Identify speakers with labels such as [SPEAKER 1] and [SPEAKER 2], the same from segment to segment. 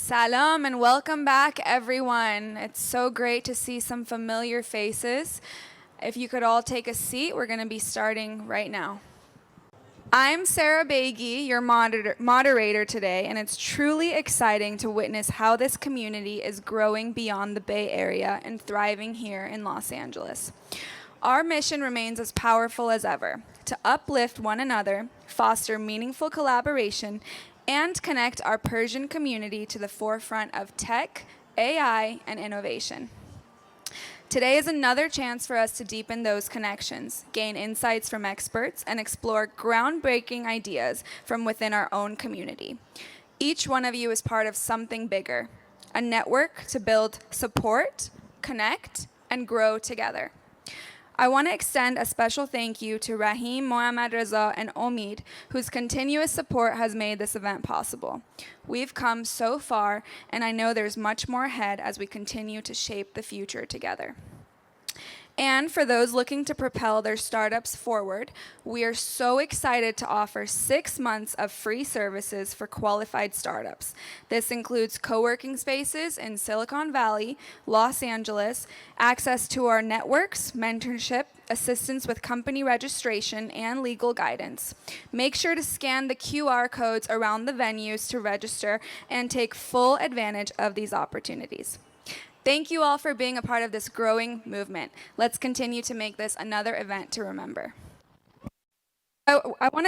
[SPEAKER 1] Salam and welcome back, everyone. It's so great to see some familiar faces. If you could all take a seat, we're going to be starting right now. I'm Sarah Begi, your moderator today, and it's truly exciting to witness how this community is growing beyond the Bay Area and thriving here in Los Angeles. Our mission remains as powerful as ever, to uplift one another, foster meaningful collaboration, and connect our Persian community to the forefront of tech, AI, and innovation. Today is another chance for us to deepen those connections, gain insights from experts, and explore groundbreaking ideas from within our own community. Each one of you is part of something bigger, a network to build support, connect, and grow together. I want to extend a special thank you to Rahim, Mohammad Reza, and Omid, whose continuous support has made this event possible. We've come so far, and I know there's much more ahead as we continue to shape the future together. And for those looking to propel their startups forward, we are so excited to offer 6 months of free services for qualified startups. This includes co-working spaces in Silicon Valley, Los Angeles, access to our networks, mentorship, assistance with company registration, and legal guidance. Make sure to scan the QR codes around the venues to register and take full advantage of these opportunities. Thank you all for being a part of this growing movement. Let's continue to make this another event to remember. I want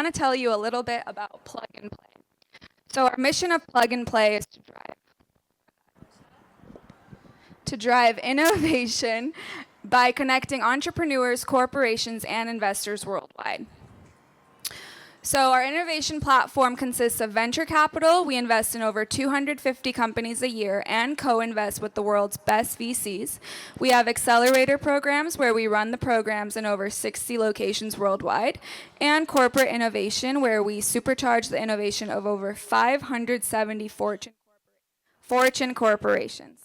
[SPEAKER 1] to tell you a little bit about Plug and Play. So our mission of Plug and Play is to drive innovation by connecting entrepreneurs, corporations, and investors worldwide. So our innovation platform consists of venture capital. We invest in over 250 companies a year and co-invest with the world's best VCs. We have accelerator programs where we run the programs in over 60 locations worldwide, and corporate innovation where we supercharge the innovation of over 570 Fortune corporations.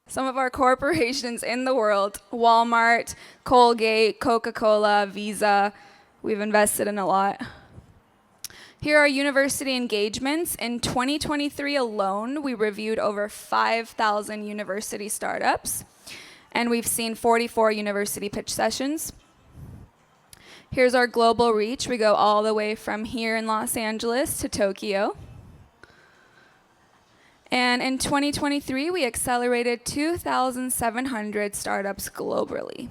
[SPEAKER 1] Some of our corporations in the world: Walmart, Colgate, Coca-Cola, Visa. We've invested in a lot. Here are university engagements. In 2023 alone, we reviewed over 5,000 university startups, and we've seen 44 university pitch sessions. Here's our global reach. We go all the way from here in Los Angeles to Tokyo. And in 2023, we accelerated 2,700 startups globally.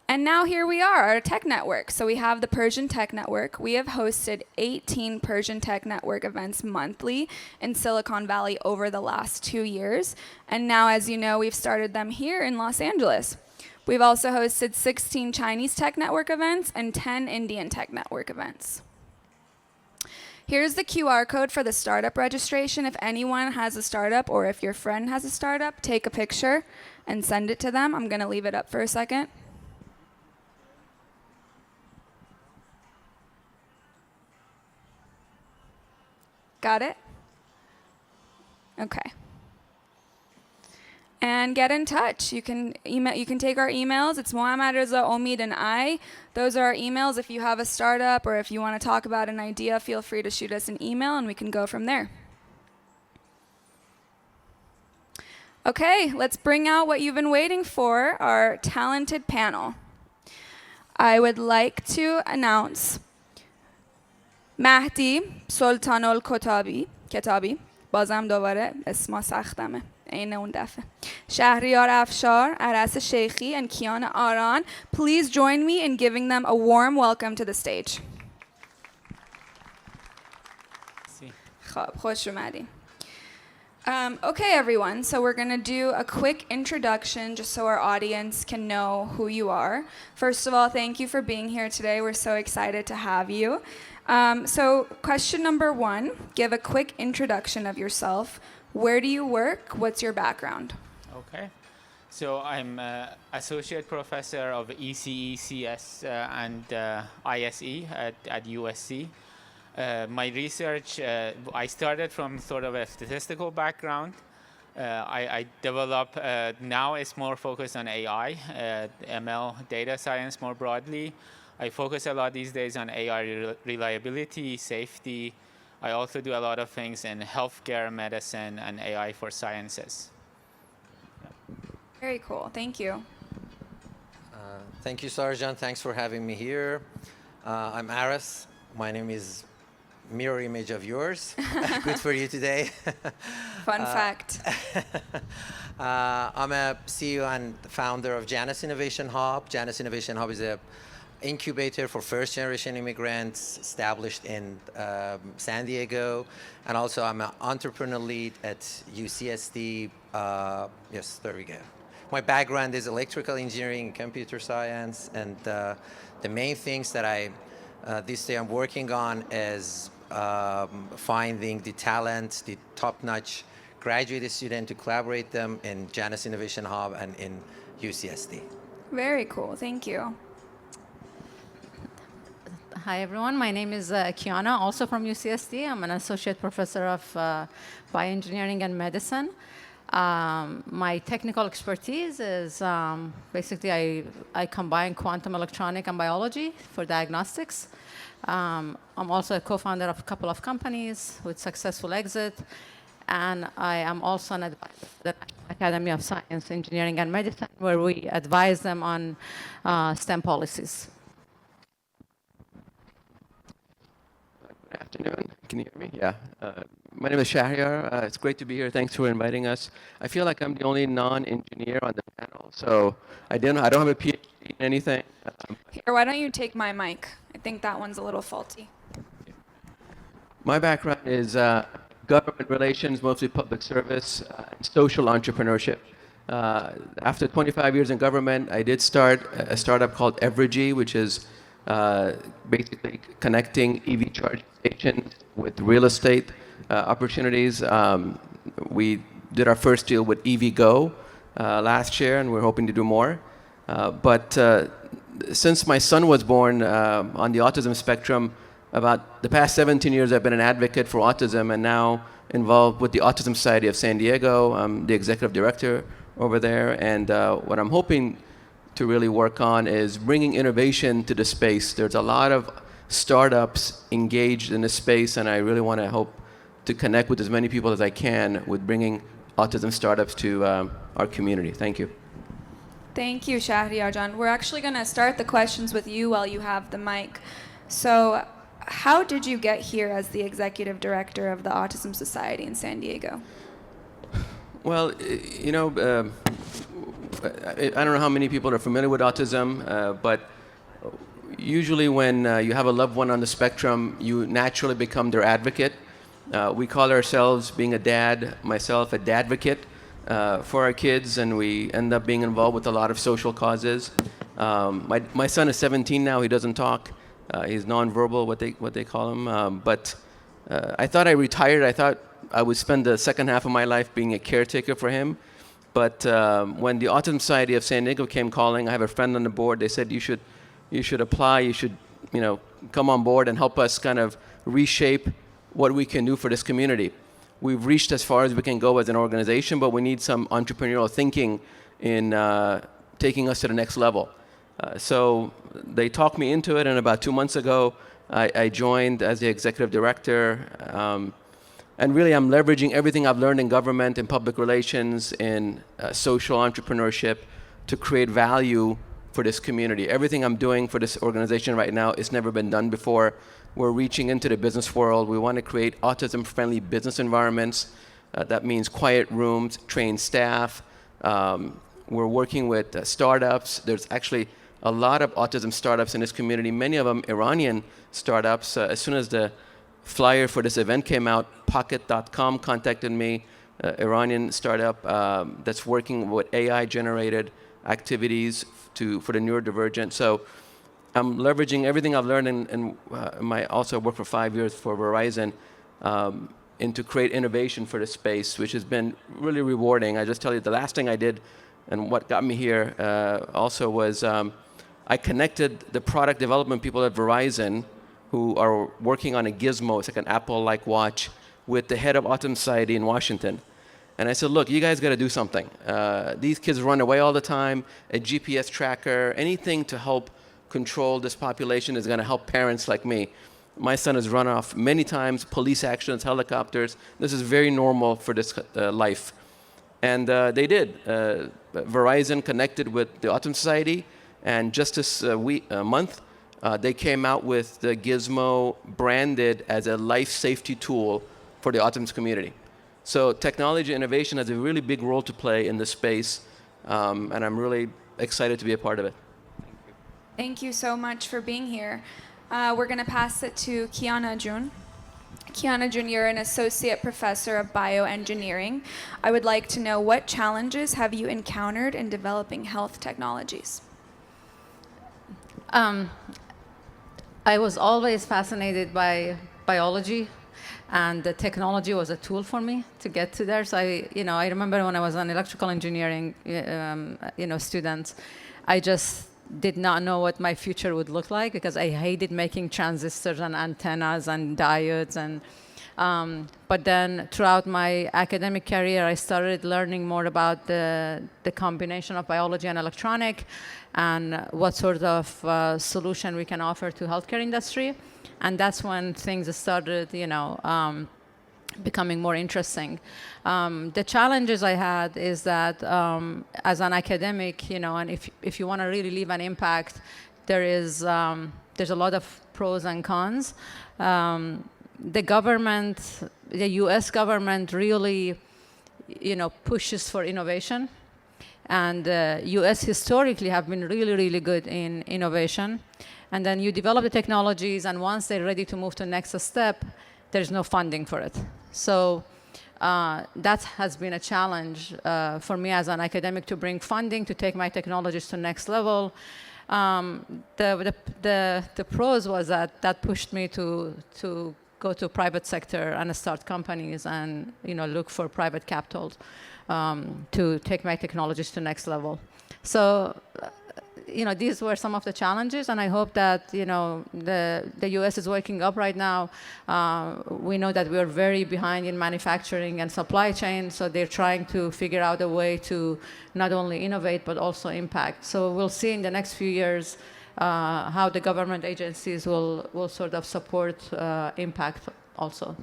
[SPEAKER 1] And now here we are, our tech network. So we have the Persian Tech Network. We have hosted 18 Persian Tech Network events monthly in Silicon Valley over the last 2 years. And now, as you know, we've started them here in Los Angeles. We've also hosted 16 Chinese Tech Network events and 10 Indian Tech Network events. Here's the QR code for the startup registration. If anyone has a startup or if your friend has a startup, take a picture and send it to them. I'm going to leave it up for a second. Got it? Okay. And get in touch. You can take our emails. It's Mohammad Reza, Omid, and I. Those are our emails. If you have a startup or if you want to talk about an idea, feel free to shoot us an email and we can go from there. Okay, let's bring out what you've been waiting for, our talented panel. I would like to announce مهدی سلطان کتابی بازم دوباره اسما سختمه عین اون دفعه شهریار افشار عرس شیخی and کیان آران. Please join me in giving them a warm welcome to the stage. خب خوش اومدین. Okay, everyone, so we're going to do a quick introduction just so our audience can know who you are. First of all, thank you for being here today. We're so excited to have you. So question number 1, give a quick introduction of yourself. Where do you work? What's your background?
[SPEAKER 2] Okay. So I'm Associate Professor of ECE, CS, and ISE at USC. My research, I started from sort of a statistical background. I develop, now it's more focused on AI, ML, data science more broadly. I focus a lot these days on AI reliability, safety. I also do a lot of things in healthcare, medicine, and AI for sciences.
[SPEAKER 1] Very cool. Thank you.
[SPEAKER 3] Thank you, Sarjan. Thanks for having me here. I'm Aras. My name is mirror image of yours. Good for you today.
[SPEAKER 1] Fun fact.
[SPEAKER 3] I'm a CEO and founder of Janus Innovation Hub. Janus Innovation Hub is a incubator for first-generation immigrants established in San Diego. And also I'm an entrepreneur lead at UCSD. Yes, there we go. My background is electrical engineering and computer science. And the main things that this day I'm working on is finding the talent, the top-notch graduate student to collaborate them in Janus Innovation Hub and in UCSD. Very
[SPEAKER 1] cool. Thank you.
[SPEAKER 4] Hi, everyone. My name is Kiana, also from UCSD. I'm an associate professor of bioengineering and medicine. My technical expertise is basically I combine quantum electronics and biology for diagnostics. I'm also a co-founder of a couple of companies with successful exit. And I am also an advisor to the National Academy of Science, Engineering, and Medicine, where we advise them on STEM policies.
[SPEAKER 5] Good afternoon. Can you hear me? Yeah. My name is Shahryar. It's great to be here. Thanks for inviting us. I feel like I'm the only non-engineer on the panel, so I don't have a PhD in anything.
[SPEAKER 1] Here, why don't you take my mic? I think that one's a little faulty.
[SPEAKER 5] My background is government relations, mostly public service, and social entrepreneurship. After 25 years in government, I did start a startup called Evergy, which is basically connecting EV charging stations with real estate opportunities. We did our first deal with EVgo last year, and we're hoping to do more. But since my son was born on the autism spectrum, about the past 17 years, I've been an advocate for autism and now involved with the Autism Society of San Diego. I'm the executive director over there. And what I'm hoping to really work on is bringing innovation to the space. There's a lot of startups engaged in this space, and I really want to hope to connect with as many people as I can with bringing autism startups to our community. Thank you.
[SPEAKER 1] Thank you, Shahryar Jan. We're actually going to start the questions with you while you have the mic. So how did you get here as the executive director of the Autism Society in San Diego?
[SPEAKER 5] Well, you know, I don't know how many people are familiar with autism, but usually when you have a loved one on the spectrum, you naturally become their advocate. We call ourselves, being a dad, myself, a dadvocate for our kids, and we end up being involved with a lot of social causes. My son is 17 now. He doesn't talk. He's nonverbal, what they call him. But I thought I retired. I thought I would spend the second half of my life being a caretaker for him. But when the Autism Society of San Diego came calling, I have a friend on the board. They said you should apply. You should come on board and help us kind of reshape what we can do for this community. We've reached as far as we can go as an organization, but we need some entrepreneurial thinking in taking us to the next level. So they talked me into it, and about 2 months ago, I joined as the executive director. And really, I'm leveraging everything I've learned in government, in public relations, in social entrepreneurship to create value for this community. Everything I'm doing for this organization right now has never been done before. We're reaching into the business world. We want to create autism-friendly business environments. That means quiet rooms, trained staff. We're working with startups. There's actually a lot of autism startups in this community, many of them Iranian startups. As soon as the flyer for this event came out, Pocket.com contacted me, Iranian startup that's working with AI-generated activities for the neurodivergent. So I'm leveraging everything I've learned, and I also worked for 5 years for Verizon, and to create innovation for the space, which has been really rewarding. I just tell you, the last thing I did, and what got me here also was I connected the product development people at Verizon who are working on a gizmo, it's like an Apple-like watch, with the head of Autism Society in Washington. And I said, look, you guys got to do something. These kids run away all the time, a GPS tracker, anything to help control this population is going to help parents like me. My son has run off many times, police actions, helicopters. This is very normal for this life. And they did. Verizon connected with the Autism Society, and just this month, they came out with the Gizmo branded as a life safety tool for the autism community. So technology innovation has a really big role to play in this space, and I'm really excited to be a part of it.
[SPEAKER 1] Thank you so much for being here. We're going to pass it to Kiana Jun. Kiana Jun, you're an associate professor of bioengineering. I would like to know, what challenges have you encountered in developing health technologies?
[SPEAKER 4] I was always fascinated by biology, and the technology was a tool for me to get to there. So I remember when I was an electrical engineering, student, I just did not know what my future would look like because I hated making transistors and antennas and diodes. But then throughout my academic career, I started learning more about the combination of biology and electronic, and what sort of solution we can offer to healthcare industry. And that's when things started, becoming more interesting. The challenges I had is that as an academic, and if you want to really leave an impact, there's a lot of pros and cons. The government, the U.S. government really, pushes for innovation. And U.S. historically have been really, really good in innovation. And then you develop the technologies, and once they're ready to move to the next step, there's no funding for it. So that has been a challenge for me as an academic, to bring funding to take my technologies to the next level. The pros was that pushed me to go to private sector and start companies and look for private capital to take my technologies to the next level. So these were some of the challenges, and I hope that the U.S. is waking up right now. We know that we are very behind in manufacturing and supply chain, so they're trying to figure out a way to not only innovate but also impact. So we'll see in the next few years how the government agencies will sort of support impact also.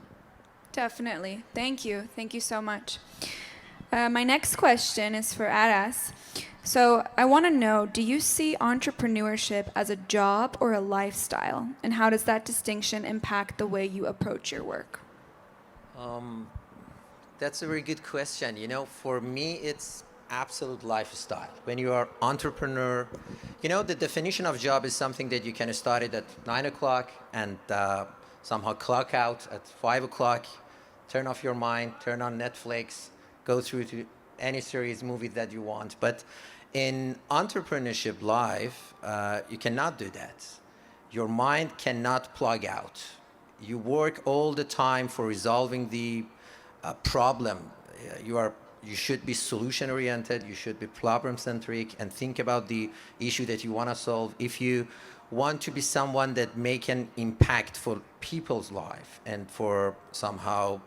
[SPEAKER 1] Definitely. Thank you. Thank you so much. My next question is for Aras. So I want to know, do you see entrepreneurship as a job or a lifestyle? And how does that distinction impact the way you approach your work?
[SPEAKER 3] That's a very good question. For me, it's absolute lifestyle. When you are entrepreneur, the definition of job is something that you can start it at 9 o'clock and somehow clock out at 5 o'clock, turn off your mind, turn on Netflix, go through to any series, movie that you want. But in entrepreneurship life, you cannot do that. Your mind cannot plug out. You work all the time for resolving the problem. You should be solution oriented, you should be problem centric, and think about the issue that you want to solve. If you want to be someone that make an impact for people's life and for somehow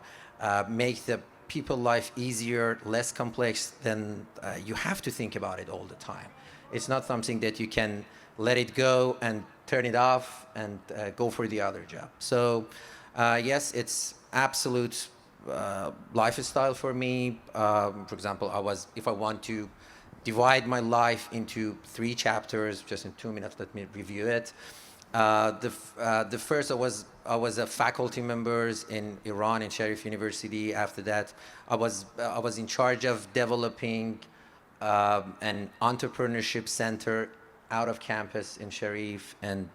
[SPEAKER 3] make the people life easier, less complex, then you have to think about it all the time. It's not something that you can let it go and turn it off and go for the other job. So yes, it's absolute lifestyle for me. For example, if I want to divide my life into 3 chapters, just in 2 minutes, let me review it. The first, I was a faculty member in Iran in Sharif University. After that, I was in charge of developing an entrepreneurship center out of campus in Sharif, and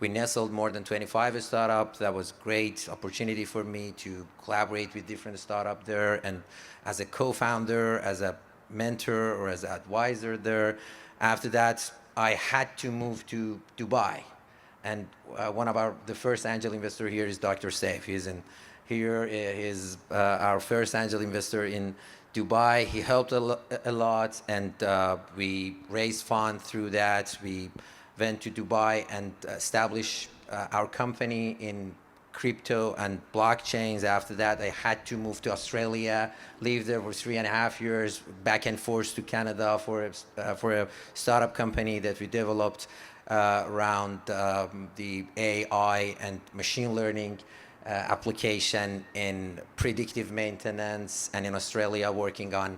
[SPEAKER 3] we nestled more than 25 startups. That was great opportunity for me to collaborate with different startups there, and as a co-founder, as a mentor, or as an advisor there. After that, I had to move to Dubai. And one of the first angel investor here is Dr. Saif. He's in here. He's our first angel investor in Dubai. He helped a lot, and we raised funds through that. We went to Dubai and established our company in crypto and blockchains. After that, I had to move to Australia, live there for 3.5 years, back and forth to Canada for a startup company that we developed. around the AI and machine learning application in predictive maintenance, and in Australia working on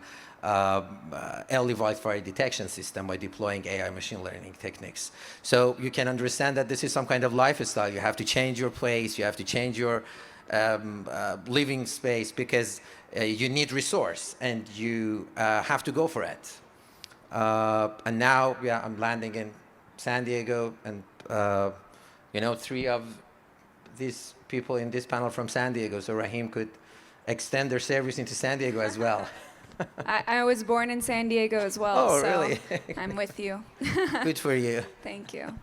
[SPEAKER 3] early wildfire detection system by deploying AI machine learning techniques. So you can understand that this is some kind of lifestyle. You have to change your place, you have to change your living space, because you need resource and you have to go for it. And now, yeah, I'm landing in San Diego, and you know, 3 of these people in this panel from San Diego, so Rahim could extend their service into San Diego as well.
[SPEAKER 1] I was born in San Diego as well,
[SPEAKER 3] Oh,
[SPEAKER 1] so
[SPEAKER 3] really?
[SPEAKER 1] I'm with you.
[SPEAKER 3] Good for you.
[SPEAKER 1] Thank you.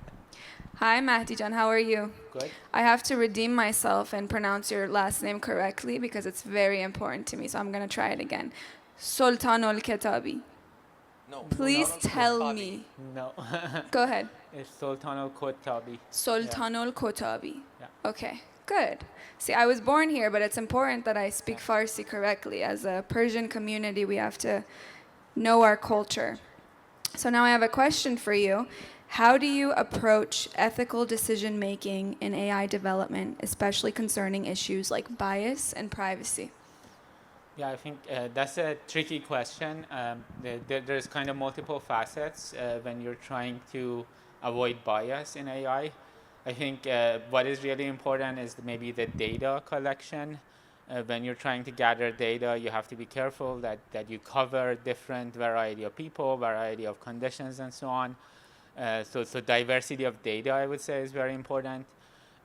[SPEAKER 1] Hi, Mahdi-Jan, how are you?
[SPEAKER 2] Good.
[SPEAKER 1] I have to redeem myself and pronounce your last name correctly because it's very important to me, so I'm going to try it again. Sultanul Ketabi.
[SPEAKER 3] No,
[SPEAKER 1] Please tell me.
[SPEAKER 2] No.
[SPEAKER 1] Go ahead.
[SPEAKER 2] It's Sultan al-Kotabi.
[SPEAKER 1] Sultanul Kotabi.
[SPEAKER 2] Yeah.
[SPEAKER 1] Okay, good. See, I was born here, but it's important that I speak Farsi correctly. As a Persian community, we have to know our culture. So now I have a question for you. How do you approach ethical decision making in AI development, especially concerning issues like bias and privacy?
[SPEAKER 2] Yeah, I think that's a tricky question. There's kind of multiple facets when you're trying to avoid bias in AI. I think what is really important is maybe the data collection. When you're trying to gather data, you have to be careful that you cover different variety of people, variety of conditions, and so on. So diversity of data, I would say, is very important.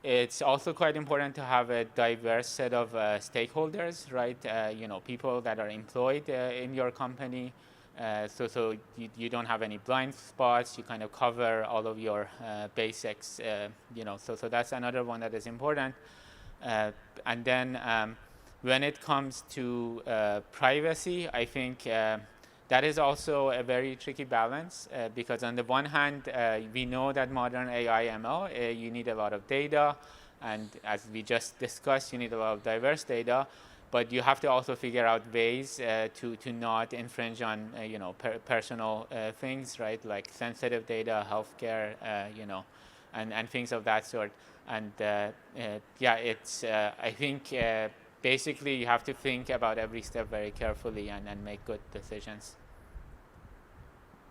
[SPEAKER 2] It's also quite important to have a diverse set of stakeholders, right? You know, people that are employed in your company. So you don't have any blind spots. You kind of cover all of your basics. You know, so that's another one that is important. And then when it comes to privacy, I think that is also a very tricky balance because on the one hand, we know that modern AI ML, you need a lot of data, and as we just discussed, you need a lot of diverse data, but you have to also figure out ways to not infringe on you know, personal things, right, like sensitive data, healthcare, you know, and things of that sort. And yeah, it's I think basically you have to think about every step very carefully and make good decisions.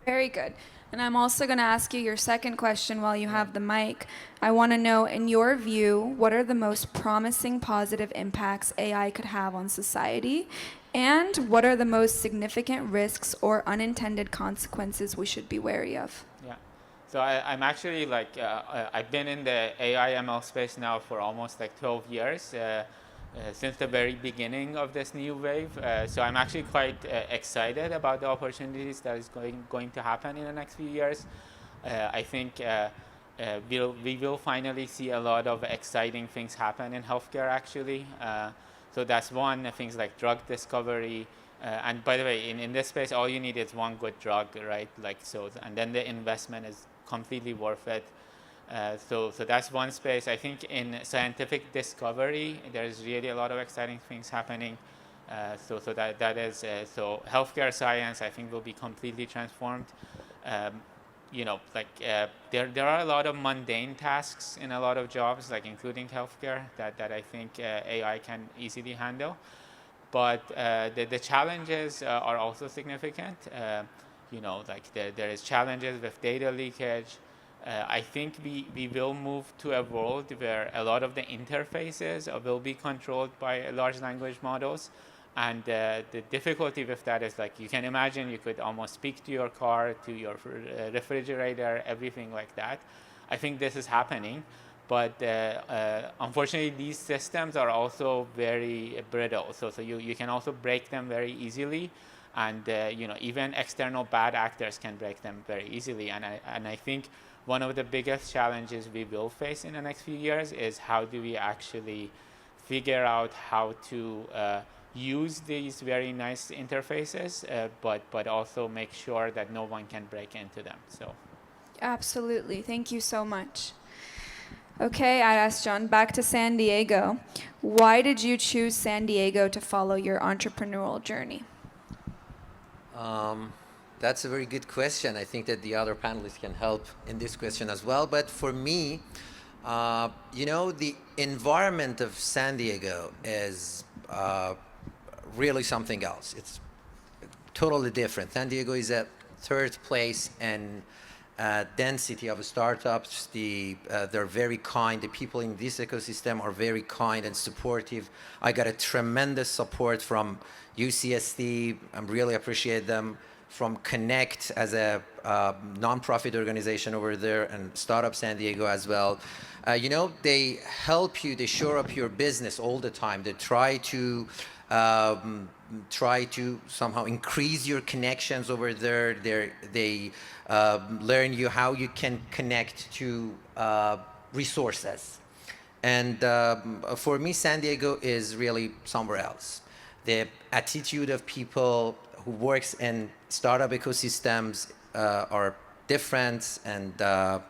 [SPEAKER 1] Very good. And I'm also going to ask you your second question while you have the mic. I want to know, in your view, what are the most promising positive impacts AI could have on society? And what are the most significant risks or unintended consequences we should be wary of?
[SPEAKER 2] Yeah. So I'm actually like, I've been in the AI ML space now for almost like 12 years. Since the very beginning of this new wave. So I'm actually quite excited about the opportunities that is going to happen in the next few years. I think we will finally see a lot of exciting things happen in healthcare actually. So that's one, things like drug discovery. And by the way, in this space, all you need is one good drug, right? Like so, and then the investment is completely worth it. So that's one space. I think in scientific discovery, there's really a lot of exciting things happening. So that is so healthcare science, I think, will be completely transformed. You know, like there are a lot of mundane tasks in a lot of jobs, like including healthcare, that I think AI can easily handle. But the challenges are also significant. You know, like there is challenges with data leakage. I think we will move to a world where a lot of the interfaces will be controlled by large language models. And the difficulty with that is, like, you can imagine you could almost speak to your car, to your refrigerator, everything like that. I think this is happening. But unfortunately, these systems are also very brittle. So you can also break them very easily. And you know, even external bad actors can break them very easily. And I think one of the biggest challenges we will face in the next few years is how do we actually figure out how to use these very nice interfaces, but also make sure that no one can break into them. So,
[SPEAKER 1] absolutely. Thank you so much. Okay, I asked John, back to San Diego. Why did you choose San Diego to follow your entrepreneurial journey?
[SPEAKER 3] That's a very good question. I think that the other panelists can help in this question as well. But for me, the environment of San Diego is really something else. It's totally different. San Diego is a third place in density of startups. They're very kind. The people in this ecosystem are very kind and supportive. I got a tremendous support from UCSD. I really appreciate them. From Connect as a nonprofit organization over there, and Startup San Diego as well. They help you, they shore up your business all the time. They try to somehow increase your connections over there. They learn you how you can connect to resources. And for me, San Diego is really somewhere else. The attitude of people who works in startup ecosystems are different, and the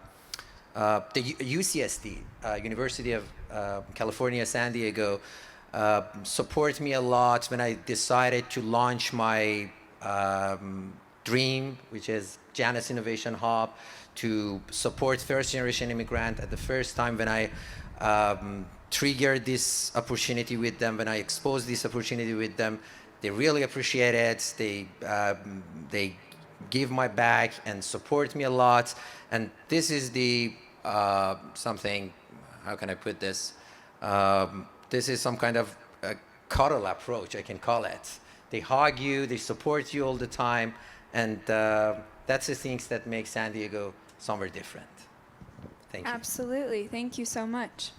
[SPEAKER 3] UCSD, University of California, San Diego, support me a lot when I decided to launch my dream, which is Janus Innovation Hub, to support first generation immigrant. At the first time when I triggered this opportunity with them, when I exposed this opportunity with them, they really appreciate it. They give my back and support me a lot. And this is the something, how can I put this? This is some kind of a cuddle approach, I can call it. They hug you, they support you all the time, and that's the things that make San Diego somewhere different. Thank you.
[SPEAKER 1] Absolutely. Thank you so much.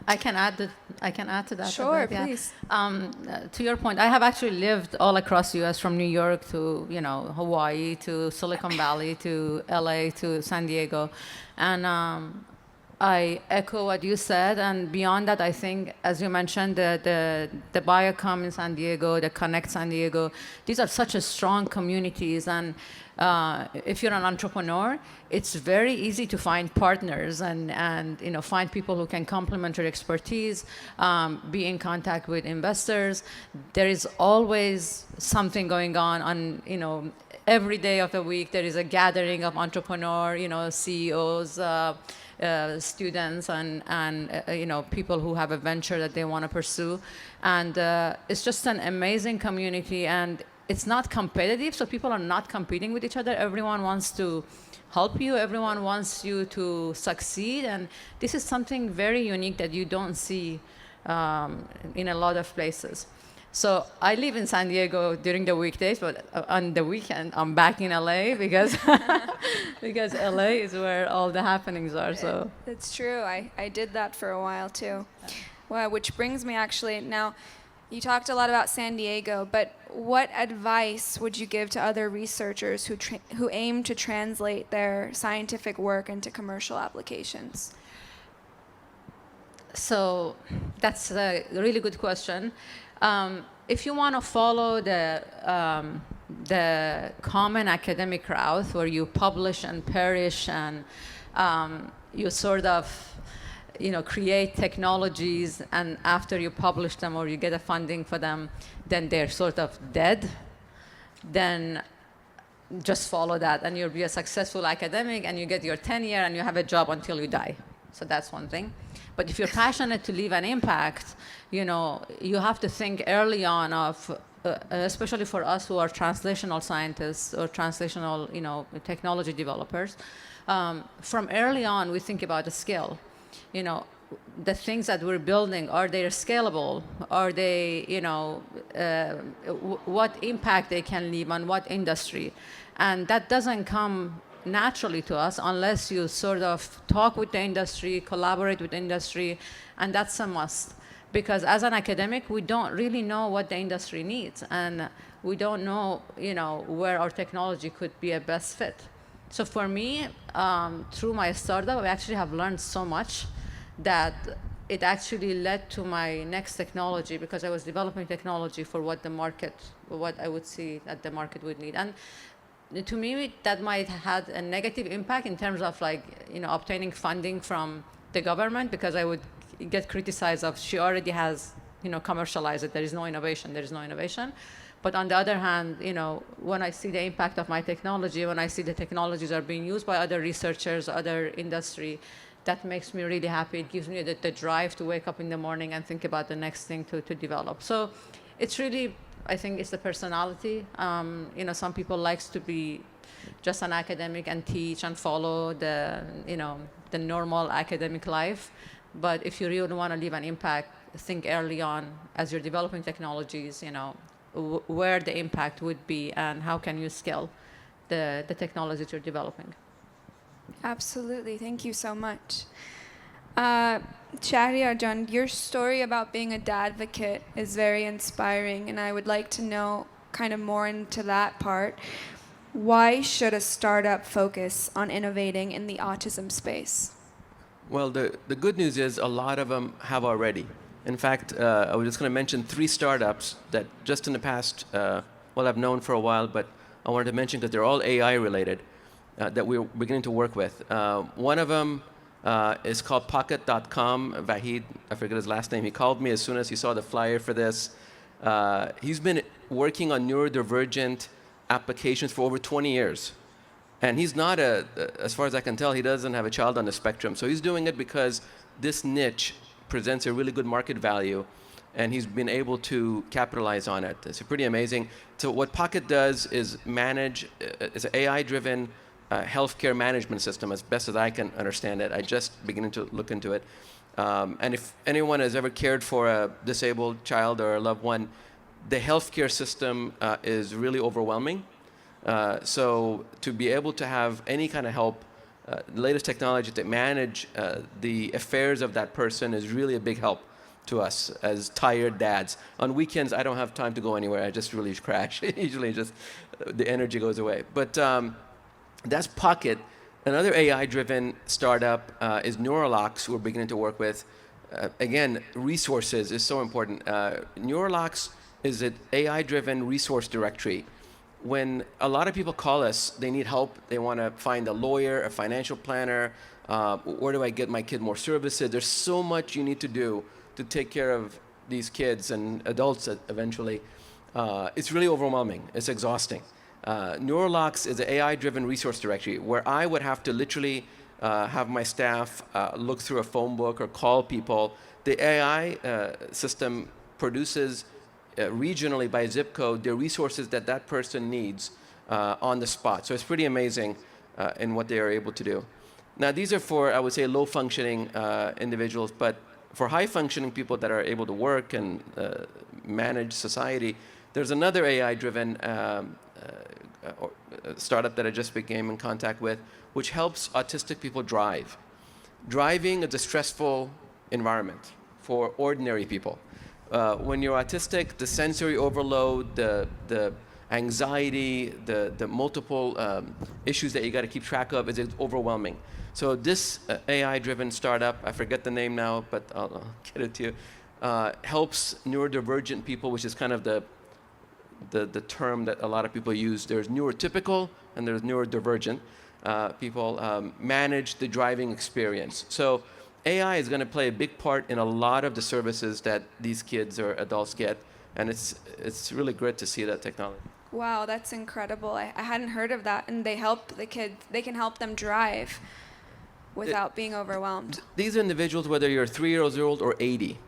[SPEAKER 4] I can add to that.
[SPEAKER 1] Sure,
[SPEAKER 4] yeah.
[SPEAKER 1] please.
[SPEAKER 4] To your point, I have actually lived all across the U.S. from New York to Hawaii to Silicon Valley to L.A. to San Diego, and I echo what you said. And beyond that, I think, as you mentioned, the Biocom in San Diego, the Connect San Diego, these are such a strong communities. And if you're an entrepreneur, it's very easy to find partners and find people who can complement your expertise, be in contact with investors. There is always something going on every day of the week. There is a gathering of entrepreneur, CEOs, students, and people who have a venture that they want to pursue. And it's just an amazing community, and it's not competitive, so people are not competing with each other. Everyone wants to help you. Everyone wants you to succeed. And this is something very unique that you don't see in a lot of places. So I live in San Diego during the weekdays, but on the weekend, I'm back in LA because because LA is where all the happenings are. So
[SPEAKER 1] It's true. I did that for a while too. Well, which brings me actually now. You talked a lot about San Diego, but what advice would you give to other researchers who aim to translate their scientific work into commercial applications?
[SPEAKER 4] So that's a really good question. If you want to follow the common academic route where you publish and perish and you sort of create technologies, and after you publish them or you get a funding for them, then they're sort of dead, then just follow that and you'll be a successful academic and you get your tenure and you have a job until you die. So that's one thing. But if you're passionate to leave an impact, you have to think early on of, especially for us who are translational scientists or translational, technology developers, from early on we think about the scale. The things that we're building, are they scalable? Are they, what impact they can leave on what industry? And that doesn't come naturally to us unless you sort of talk with the industry, collaborate with industry, and that's a must. Because as an academic, we don't really know what the industry needs, and we don't know, where our technology could be a best fit. So for me, through my startup, I actually have learned so much that it actually led to my next technology, because I was developing technology for what I would see that the market would need. And to me, that might have had a negative impact in terms of obtaining funding from the government, because I would get criticized of, she already has, commercialized it, there is no innovation. But on the other hand, when I see the impact of my technology, when I see the technologies are being used by other researchers, other industry, that makes me really happy. It gives me the drive to wake up in the morning and think about the next thing to develop. So it's really, I think it's the personality. Some people likes to be just an academic and teach and follow the normal academic life. But if you really want to leave an impact, think early on as you're developing technologies, where the impact would be and how can you scale the technology that you're developing.
[SPEAKER 1] Absolutely. Thank you so much. Shahriar John, your story about being a dadvocate is very inspiring, and I would like to know kind of more into that part. Why should a startup focus on innovating in the autism space?
[SPEAKER 5] Well, the good news is a lot of them have already. In fact, I was just going to mention 3 startups that just in the past, I've known for a while, but I wanted to mention because they're all AI related, that we're beginning to work with. One of them is called Pocket.com. Vahid, I forget his last name, he called me as soon as he saw the flyer for this. He's been working on neurodivergent applications for over 20 years. And he's not as far as I can tell, he doesn't have a child on the spectrum. So he's doing it because this niche presents a really good market value, and he's been able to capitalize on it. It's pretty amazing. So what Pocket does is it's an AI-driven healthcare management system, as best as I can understand it. I just beginning to look into it. And if anyone has ever cared for a disabled child or a loved one, the healthcare system is really overwhelming. So to be able to have any kind of help, the latest technology to manage the affairs of that person is really a big help to us as tired dads. On weekends, I don't have time to go anywhere. I just really crash. Usually just the energy goes away. But that's Pocket. Another AI-driven startup is Neurolox, we're beginning to work with. Again, resources is so important. Neurolox is an AI-driven resource directory. When a lot of people call us, they need help. They want to find a lawyer, a financial planner. Where do I get my kid more services? There's so much you need to do to take care of these kids and adults eventually. It's really overwhelming. It's exhausting. Neurolox is an AI-driven resource directory where I would have to literally have my staff look through a phone book or call people. The AI system produces regionally by zip code the resources that person needs on the spot. So it's pretty amazing in what they are able to do. Now these are for, I would say, low-functioning individuals, but for high-functioning people that are able to work and manage society, there's another AI-driven startup that I just became in contact with, which helps autistic people drive. Driving is a stressful environment for ordinary people. When you're autistic, the sensory overload, the anxiety, the multiple issues that you got to keep track of is overwhelming. So this AI-driven startup, I forget the name now, but I'll get it to you, helps neurodivergent people, which is kind of the term that a lot of people use. There's neurotypical and there's neurodivergent people manage the driving experience. So AI is going to play a big part in a lot of the services that these kids or adults get, and it's really great to see that technology.
[SPEAKER 1] Wow, that's incredible. I hadn't heard of that, and they help the kids. They can help them drive without being overwhelmed.
[SPEAKER 5] These individuals, whether you're 3 years old or 80,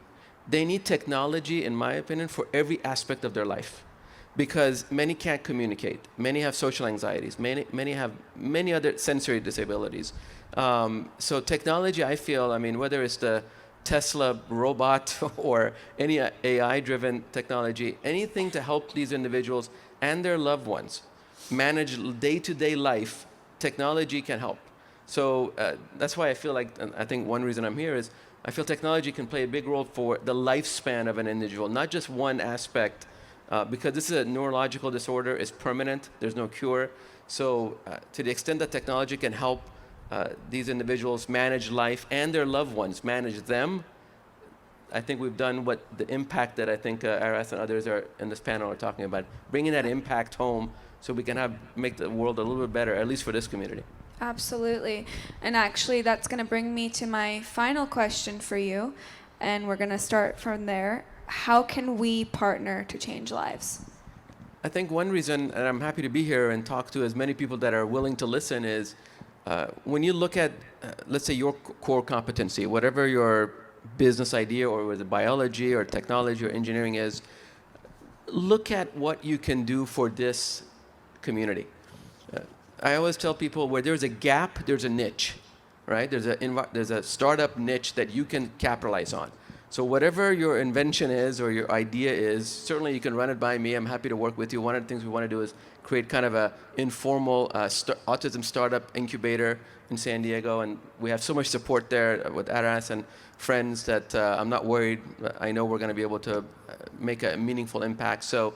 [SPEAKER 5] they need technology, in my opinion, for every aspect of their life. Because many can't communicate, many have social anxieties, many have many other sensory disabilities. So technology, I feel, I mean, whether it's the Tesla robot or any AI-driven technology, anything to help these individuals and their loved ones manage day-to-day life, technology can help. So that's why I feel like, and I think one reason I'm here is, I feel technology can play a big role for the lifespan of an individual, not just one aspect. Because this is a neurological disorder, it's permanent, there's no cure. So to the extent that technology can help these individuals manage life and their loved ones manage them, I think we've done what the impact that I think Aras and others are in this panel are talking about, bringing that impact home so we can make the world a little bit better, at least for this community.
[SPEAKER 1] Absolutely. And actually, that's going to bring me to my final question for you, and we're going to start from there. How can we partner to change lives?
[SPEAKER 5] I think one reason, and I'm happy to be here and talk to as many people that are willing to listen, is when you look at, let's say, your core competency, whatever your business idea or whether biology or technology or engineering is, look at what you can do for this community. I always tell people where there's a gap, there's a niche, right? There's a startup niche that you can capitalize on. So whatever your invention is or your idea is, certainly you can run it by me. I'm happy to work with you. One of the things we want to do is create kind of a informal autism startup incubator in San Diego, and we have so much support there with Aras and friends that I'm not worried. I know we're going to be able to make a meaningful impact. So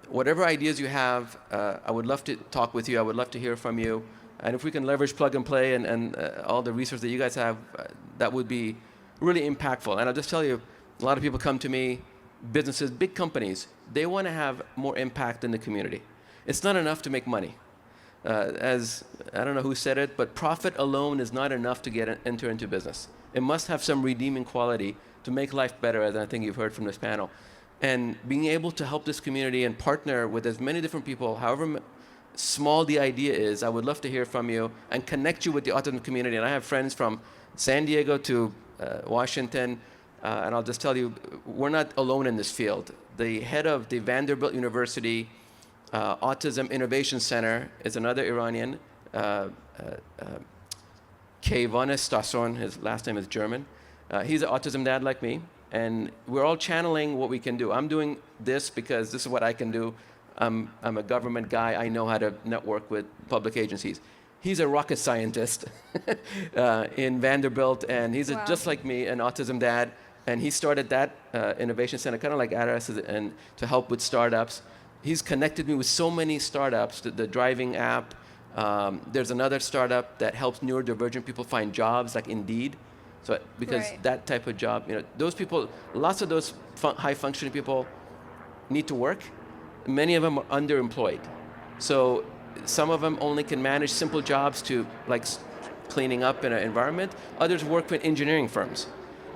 [SPEAKER 5] whatever ideas you have, I would love to talk with you. I would love to hear from you. And if we can leverage plug and play and all the resources that you guys have, that would be really impactful. And I'll just tell you, a lot of people come to me, businesses, big companies, they want to have more impact in the community. It's not enough to make money. As I don't know who said it, but profit alone is not enough to enter into business. It must have some redeeming quality to make life better, as I think you've heard from this panel. And being able to help this community and partner with as many different people, however small the idea is, I would love to hear from you and connect you with the autism community. And I have friends from San Diego to Washington, and I'll just tell you, we're not alone in this field. The head of the Vanderbilt University Autism Innovation Center is another Iranian, Keyvan Stason, his last name is German. He's an autism dad like me, and we're all channeling what we can do. I'm doing this because this is what I can do. I'm a government guy. I know how to network with public agencies. He's a rocket scientist in Vanderbilt, and he's just like me, an autism dad. And he started that innovation center, kind of like Aras, and to help with startups. He's connected me with so many startups, the driving app. There's another startup that helps neurodivergent people find jobs, like Indeed. So because that type of job, those people, lots of those high-functioning people need to work. Many of them are underemployed. So some of them only can manage simple jobs to like cleaning up in an environment. Others work with engineering firms.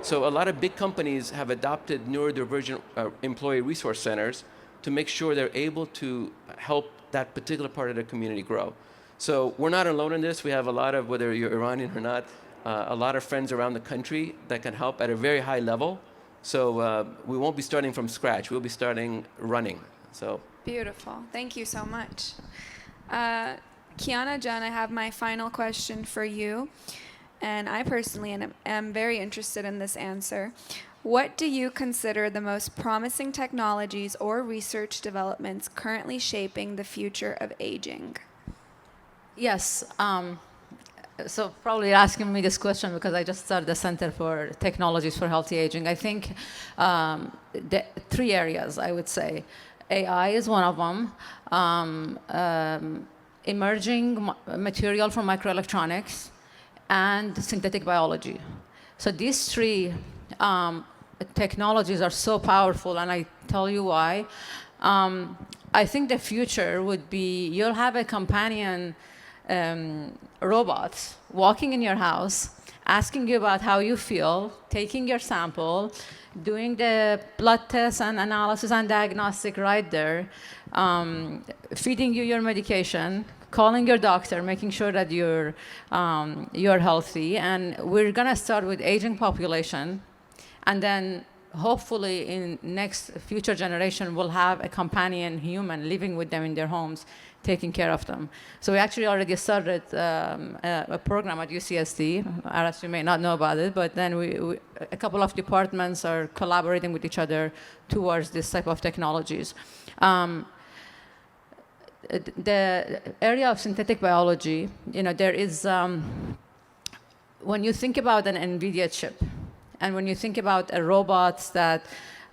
[SPEAKER 5] So a lot of big companies have adopted neurodivergent employee resource centers to make sure they're able to help that particular part of the community grow. So we're not alone in this. We have a lot of, whether you're Iranian or not, a lot of friends around the country that can help at a very high level. So we won't be starting from scratch. We'll be starting running. So
[SPEAKER 1] beautiful. Thank you so much. Kiana Jen, I have my final question for you, and I personally am very interested in this answer. What do you consider the most promising technologies or research developments currently shaping the future of aging?
[SPEAKER 4] Yes. So probably asking me this question because I just started the Center for Technologies for Healthy Aging. I think the three areas, I would say. AI is one of them. Emerging material from microelectronics and synthetic biology. So these three technologies are so powerful, and I tell you why. I think the future would be you'll have a companion robot walking in your house, asking you about how you feel, taking your sample, doing the blood tests and analysis and diagnostic right there, feeding you your medication, calling your doctor, making sure that you're healthy. And we're gonna start with aging population, and then hopefully in next future generation we'll have a companion human living with them in their homes, taking care of them. So we actually already started a program at UCSD. Aras, you may not know about it, but then a couple of departments are collaborating with each other towards this type of technologies. The area of synthetic biology, there is, when you think about an NVIDIA chip, and when you think about robots that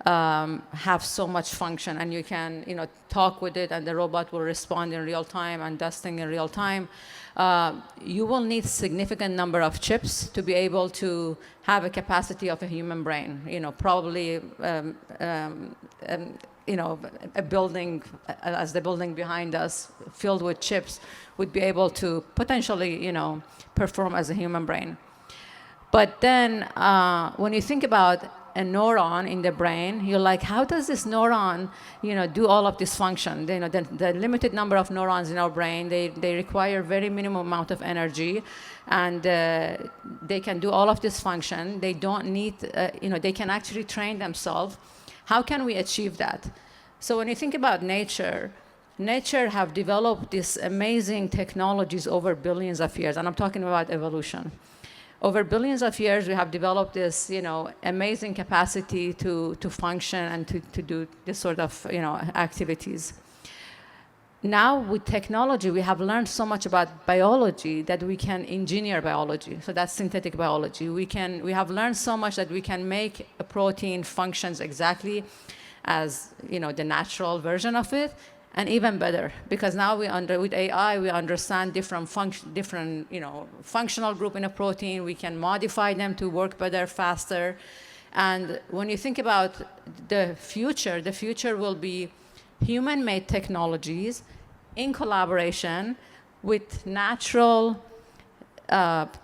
[SPEAKER 4] have so much function, and you can talk with it and the robot will respond in real time and testing in real time, you will need significant number of chips to be able to have a capacity of a human brain. Probably a building, as the building behind us, filled with chips, would be able to potentially perform as a human brain. But then when you think about a neuron in the brain, you're like, how does this neuron, do all of this function? The limited number of neurons in our brain, they require very minimum amount of energy, and they can do all of this function. They don't need, they can actually train themselves. How can we achieve that? So when you think about nature have developed these amazing technologies over billions of years, and I'm talking about evolution. Over billions of years, we have developed this, amazing capacity to function and to do this sort of, activities. Now, with technology, we have learned so much about biology that we can engineer biology. So that's synthetic biology. We have learned so much that we can make a protein functions exactly as, the natural version of it, and even better, because now with AI, we understand different functional group in a protein. We can modify them to work better, faster. And when you think about the future will be human-made technologies in collaboration with natural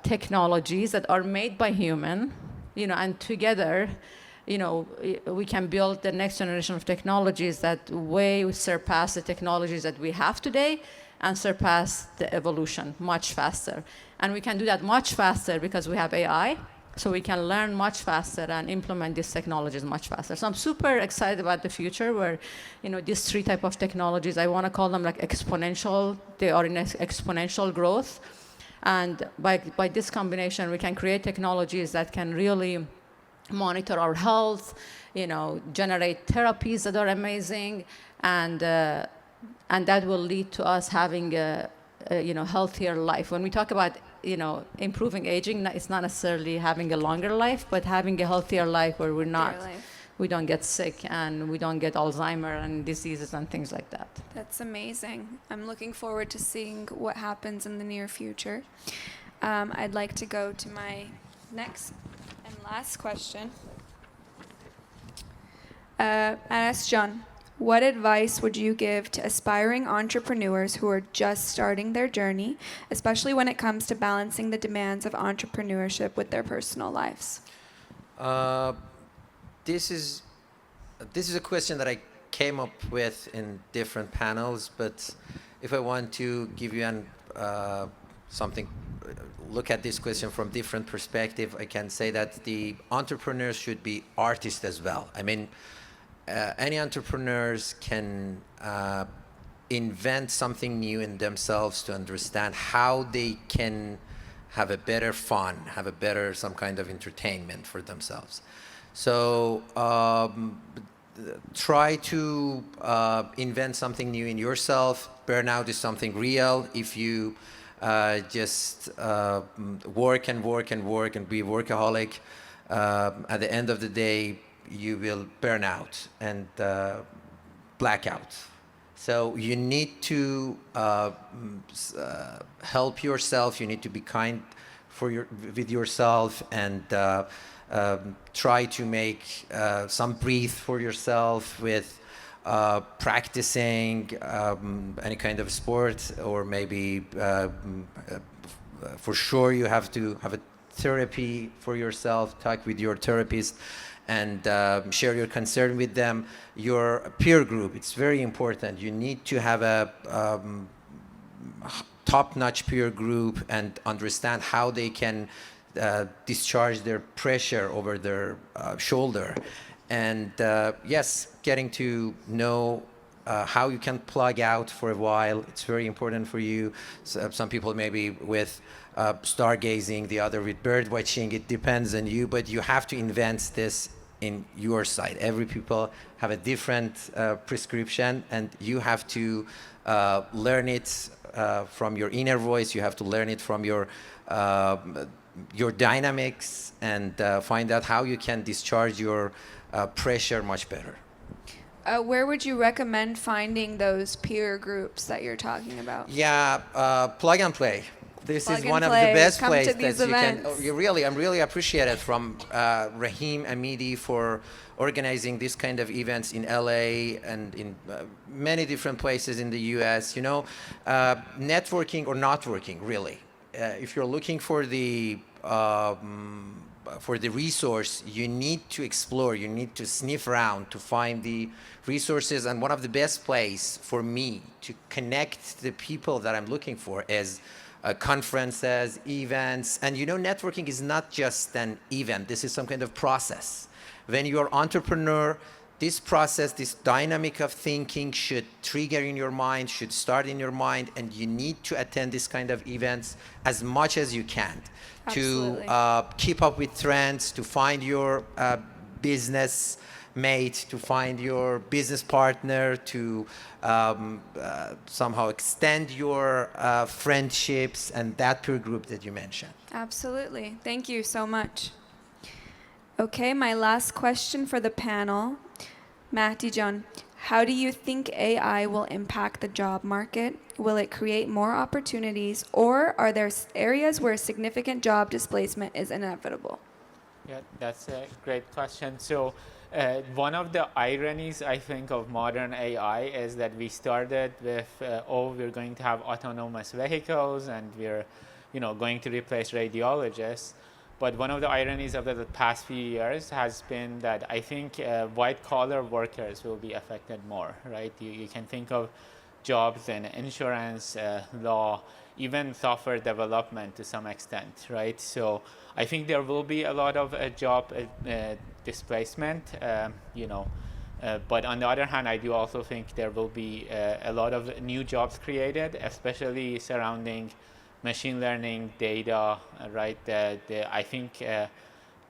[SPEAKER 4] technologies that are made by human, and together, we can build the next generation of technologies that way surpass the technologies that we have today and surpass the evolution much faster. And we can do that much faster because we have AI, so we can learn much faster and implement these technologies much faster. So I'm super excited about the future where, these three type of technologies, I want to call them like exponential. They are in exponential growth. And by this combination, we can create technologies that can really monitor our health, generate therapies that are amazing, and that will lead to us having a healthier life. When we talk about improving aging, it's not necessarily having a longer life, but having a healthier life where we don't get sick and we don't get Alzheimer and diseases and things like that.
[SPEAKER 1] That's amazing. I'm looking forward to seeing what happens in the near future. I'd like to go to my next and last question. Anas John, what advice would you give to aspiring entrepreneurs who are just starting their journey, especially when it comes to balancing the demands of entrepreneurship with their personal lives?
[SPEAKER 3] This is a question that I came up with in different panels, but if I want to give you look at this question from different perspective, I can say that the entrepreneurs should be artists as well. I mean, any entrepreneurs can invent something new in themselves to understand how they can have a better fun, have a better some kind of entertainment for themselves. So try to invent something new in yourself. Burnout is something real. If you just work and be workaholic, at the end of the day, you will burn out and black out. So you need to help yourself. You need to be kind with yourself and try to make some breathe for yourself with practicing any kind of sport, or maybe for sure you have to have a therapy for yourself, talk with your therapist and share your concern with them. Your peer group, it's very important. You need to have a top-notch peer group and understand how they can discharge their pressure over their shoulder. And yes, getting to know how you can plug out for a while. It's very important for you. So some people maybe with stargazing, the other with bird watching. It depends on you, but you have to invent this in your side. Every people have a different prescription, and you have to learn it from your inner voice. You have to learn it from your dynamics, and find out how you can discharge your pressure much better.
[SPEAKER 1] Where would you recommend finding those peer groups that you're talking about?
[SPEAKER 3] Yeah, plug and play. This
[SPEAKER 1] Plug
[SPEAKER 3] is
[SPEAKER 1] and
[SPEAKER 3] one of
[SPEAKER 1] play.
[SPEAKER 3] the best
[SPEAKER 1] Come
[SPEAKER 3] places
[SPEAKER 1] to these
[SPEAKER 3] that you can.
[SPEAKER 1] events.
[SPEAKER 3] I'm really appreciated from Rahim Amidi for organizing this kind of events in LA and in many different places in the US. You know, networking or not working, really. If you're looking for the for the resource, you need to explore, you need to sniff around to find the resources. And one of the best place for me to connect the people that I'm looking for is conferences, events. And networking is not just an event. This is some kind of process. When you're entrepreneur, this process, this dynamic of thinking should trigger in your mind, should start in your mind, and you need to attend this kind of events as much as you can.
[SPEAKER 1] Absolutely.
[SPEAKER 3] To keep up with trends, to find your business mate, to find your business partner, to somehow extend your friendships and that peer group that you mentioned.
[SPEAKER 1] Absolutely. Thank you so much. Okay, my last question for the panel. Mahdi John, how do you think AI will impact the job market? Will it create more opportunities, or are there areas where significant job displacement is inevitable?
[SPEAKER 2] Yeah, that's a great question. So one of the ironies, I think, of modern AI is that we started with, we're going to have autonomous vehicles and we're going to replace radiologists. But one of the ironies of the past few years has been that I think white-collar workers will be affected more, right? You can think of jobs in insurance, law, even software development to some extent, right? So I think there will be a lot of job displacement, but on the other hand, I do also think there will be a lot of new jobs created, especially surrounding machine learning, data, right? I think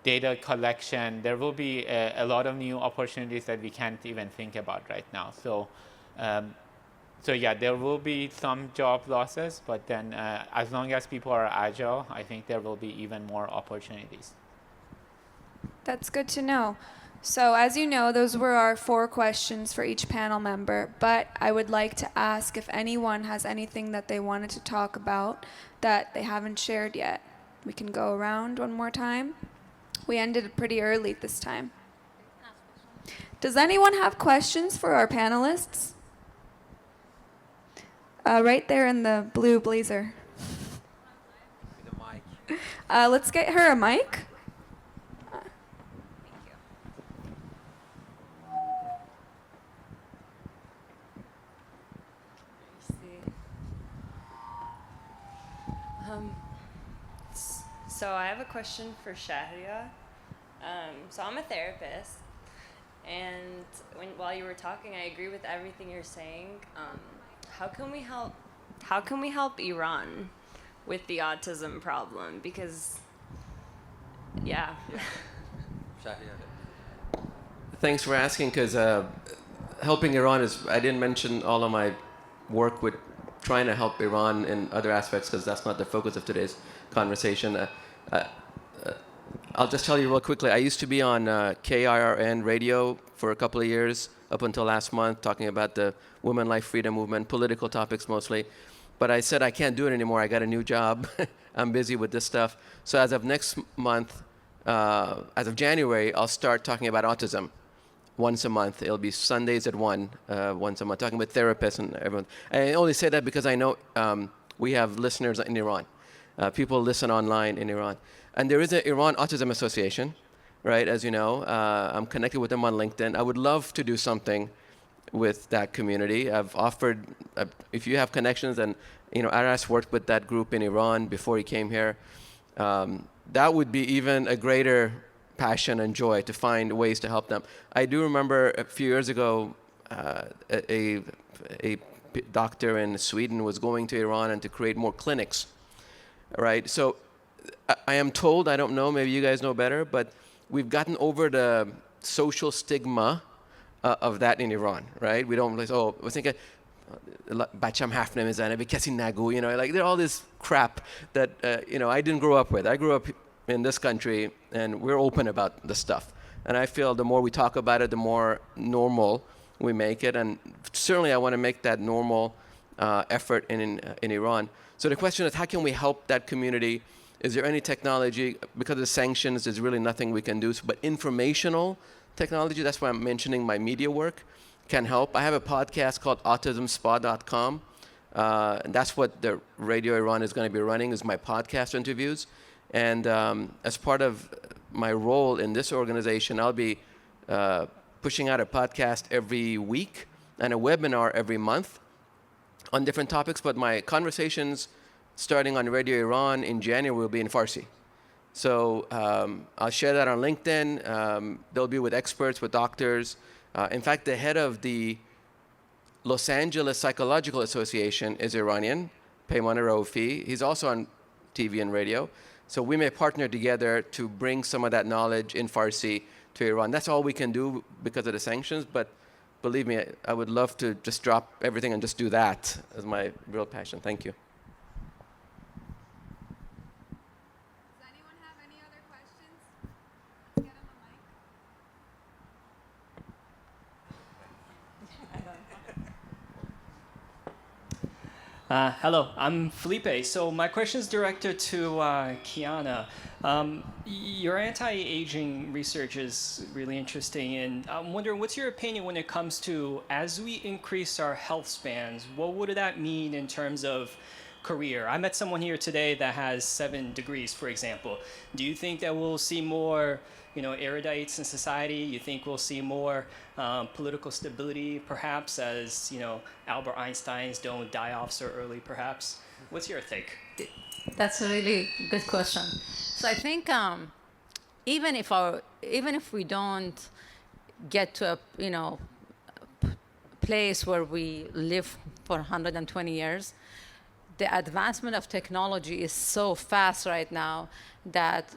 [SPEAKER 2] data collection, there will be a lot of new opportunities that we can't even think about right now. So yeah, there will be some job losses, but then as long as people are agile, I think there will be even more opportunities.
[SPEAKER 1] That's good to know. So as you know, those were our 4 questions for each panel member, but I would like to ask if anyone has anything that they wanted to talk about that they haven't shared yet. We can go around one more time. We ended pretty early this time. Does anyone have questions for our panelists? Right there in the blue blazer.
[SPEAKER 3] The mic.
[SPEAKER 1] Let's get her a mic.
[SPEAKER 6] So I have a question for Shahria. So I'm a therapist, and while you were talking, I agree with everything you're saying. How can we help? How can we help Iran with the autism problem? Because, yeah.
[SPEAKER 5] Thanks for asking, because helping Iran is, I didn't mention all of my work with trying to help Iran in other aspects, because that's not the focus of today's conversation. I'll just tell you real quickly, I used to be on KIRN radio for a couple of years, up until last month, talking about the women life freedom movement, political topics mostly. But I said I can't do it anymore. I got a new job. I'm busy with this stuff. So as of next month, as of January, I'll start talking about autism once a month. It'll be Sundays at 1, once a month, talking with therapists and everyone. I only say that because I know we have listeners in Iran. People listen online in Iran. And there is an Iran Autism Association, right, as you know. I'm connected with them on LinkedIn. I would love to do something with that community. I've offered, if you have connections, and Aras worked with that group in Iran before he came here, that would be even a greater passion and joy to find ways to help them. I do remember a few years ago, a doctor in Sweden was going to Iran and to create more clinics, right? So I am told, I don't know, maybe you guys know better, but we've gotten over the social stigma of that in Iran, right? We don't like, we think, bacham harf nemizane, be kasi nagu, like there all this crap that, I didn't grow up with. I grew up in this country, and we're open about the stuff. And I feel the more we talk about it, the more normal we make it. And certainly I want to make that normal effort in Iran. So the question is, how can we help that community? Is there any technology? Because of the sanctions, there's really nothing we can do. But informational technology, that's why I'm mentioning my media work, can help. I have a podcast called autismspa.com. And that's what the Radio Iran is going to be running, is my podcast interviews. And as part of my role in this organization, I'll be pushing out a podcast every week and a webinar every month on different topics, but my conversations starting on Radio Iran in January will be in Farsi. So I'll share that on LinkedIn. They'll be with experts, with doctors. In fact, the head of the Los Angeles Psychological Association is Iranian, Peyman Raoufi. He's also on TV and radio. So we may partner together to bring some of that knowledge in Farsi to Iran. That's all we can do because of the sanctions, but believe me, I would love to just drop everything and just do that as my real passion. Thank you.
[SPEAKER 1] Does anyone have any other questions? Let's get him a mic.
[SPEAKER 7] Hello, I'm Felipe. So my question is directed to Kiana. Your anti-aging research is really interesting, and I'm wondering, what's your opinion when it comes to, as we increase our health spans, what would that mean in terms of career? I met someone here today that has 7 degrees, for example. Do you think that we'll see more, erudites in society? You think we'll see more political stability, perhaps, as Albert Einstein's don't die off so early, perhaps? What's your take?
[SPEAKER 4] That's a really good question. So I think even if we don't get to a place where we live for 120 years, the advancement of technology is so fast right now that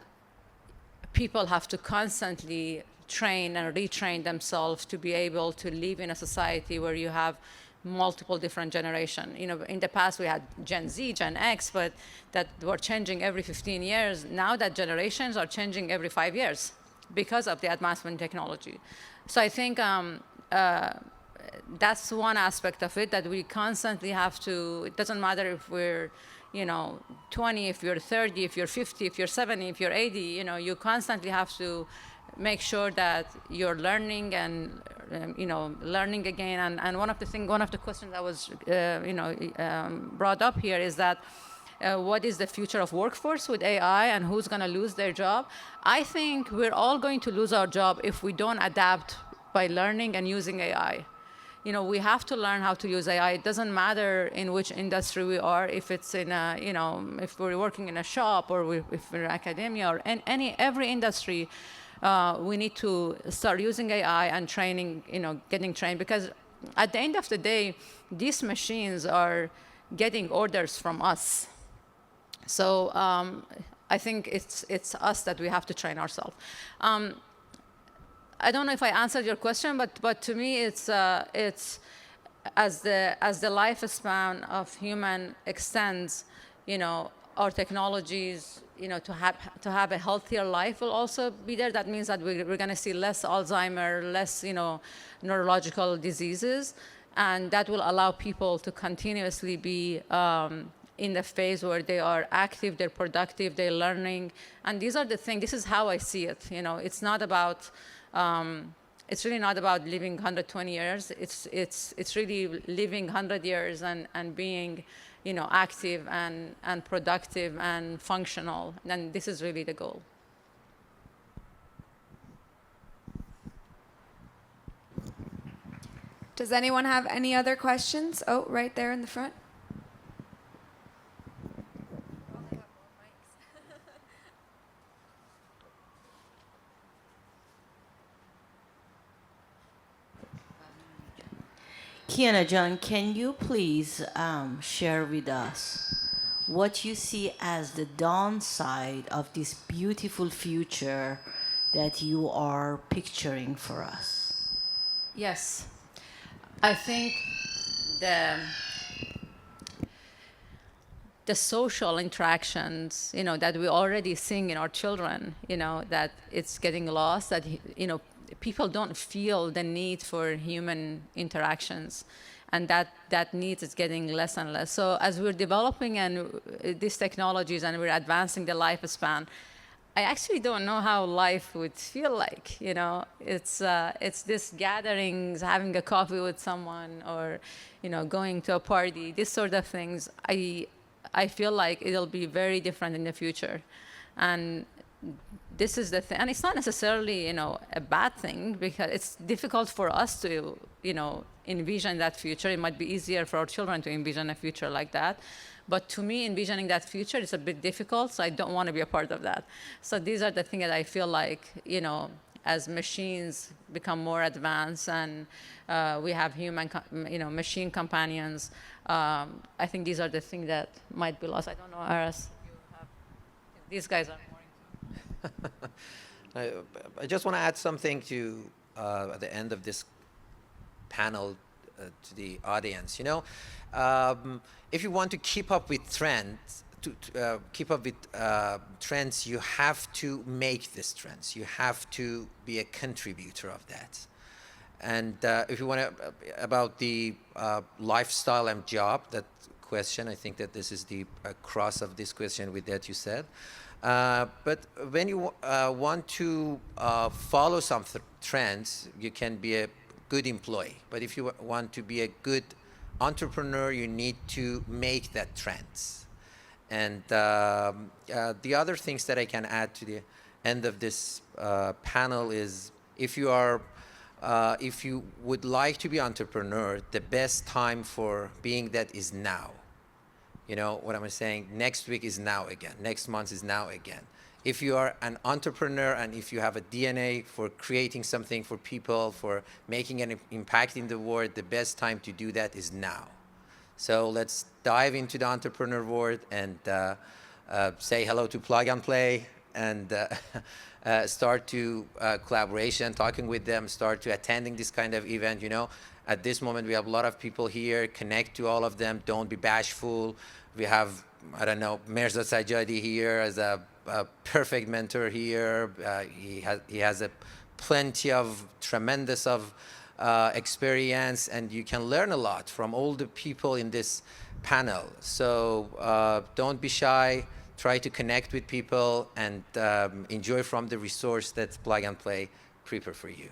[SPEAKER 4] people have to constantly train and retrain themselves to be able to live in a society where you have multiple different generations. In the past we had Gen Z, Gen X, but that were changing every 15 years. Now that generations are changing every 5 years because of the advancement in technology. So I think that's one aspect of it, that we constantly have to, it doesn't matter if we're 20, if you're 30, if you're 50, if you're 70, if you're 80, you constantly have to make sure that you're learning and learning again. And one of the questions that was brought up here is that what is the future of workforce with AI and who's going to lose their job? I think we're all going to lose our job if we don't adapt by learning and using AI. We have to learn how to use AI. It doesn't matter in which industry we are, if it's in a, if we're working in a shop or if we're in academia or every industry, we need to start using AI and training, getting trained, because at the end of the day, these machines are getting orders from us. So I think it's us that we have to train ourselves. I don't know if I answered your question, but to me, it's as the lifespan of human extends, our technologies, to have a healthier life will also be there. That means that we're going to see less Alzheimer, less, neurological diseases, and that will allow people to continuously be in the phase where they are active, they're productive, they're learning, and these are the things. This is how I see it. It's not about. It's really not about living 120 years. It's really living 100 years and being, active and productive and functional. And this is really the goal.
[SPEAKER 1] Does anyone have any other questions? Oh, right there in the front.
[SPEAKER 8] Kiana John, can you please share with us what you see as the downside of this beautiful future that you are picturing for us?
[SPEAKER 4] Yes. I think the social interactions, that we already seeing in our children, that it's getting lost, that, people don't feel the need for human interactions, and that need is getting less and less. So as we're developing these technologies and we're advancing the lifespan, I actually don't know how life would feel like. It's this gatherings, having a coffee with someone, or going to a party. These sort of things. I feel like it'll be very different in the future, and this is the thing, and it's not necessarily, a bad thing, because it's difficult for us to, envision that future. It might be easier for our children to envision a future like that. But to me, envisioning that future is a bit difficult, so I don't want to be a part of that. So these are the things that I feel like, as machines become more advanced and we have machine companions, I think these are the things that might be lost. I don't know, Aras, these guys are more
[SPEAKER 3] I just want to add something to at the end of this panel to the audience. If you want to keep up with trends, trends, you have to make these trends. You have to be a contributor of that. And if you want to, about the lifestyle and job, that question, I think that this is the cross of this question with that you said. But when you want to follow some trends, you can be a good employee. But if you want to be a good entrepreneur, you need to make that trends. And the other things that I can add to the end of this panel is, if you would like to be entrepreneur, the best time for being that is now. You know what I'm saying? Next week is now again. Next month is now again. If you are an entrepreneur and if you have a DNA for creating something for people, for making an impact in the world, the best time to do that is now. So let's dive into the entrepreneur world and say hello to Plug and Play, and start to collaboration, talking with them, start to attending this kind of event. At this moment, we have a lot of people here. Connect to all of them. Don't be bashful. We have, I don't know, Mirza Sajjadi here as a perfect mentor here. He has a plenty of tremendous of experience, and you can learn a lot from all the people in this panel. So don't be shy. Try to connect with people and enjoy from the resource that Plug and Play prepare for you.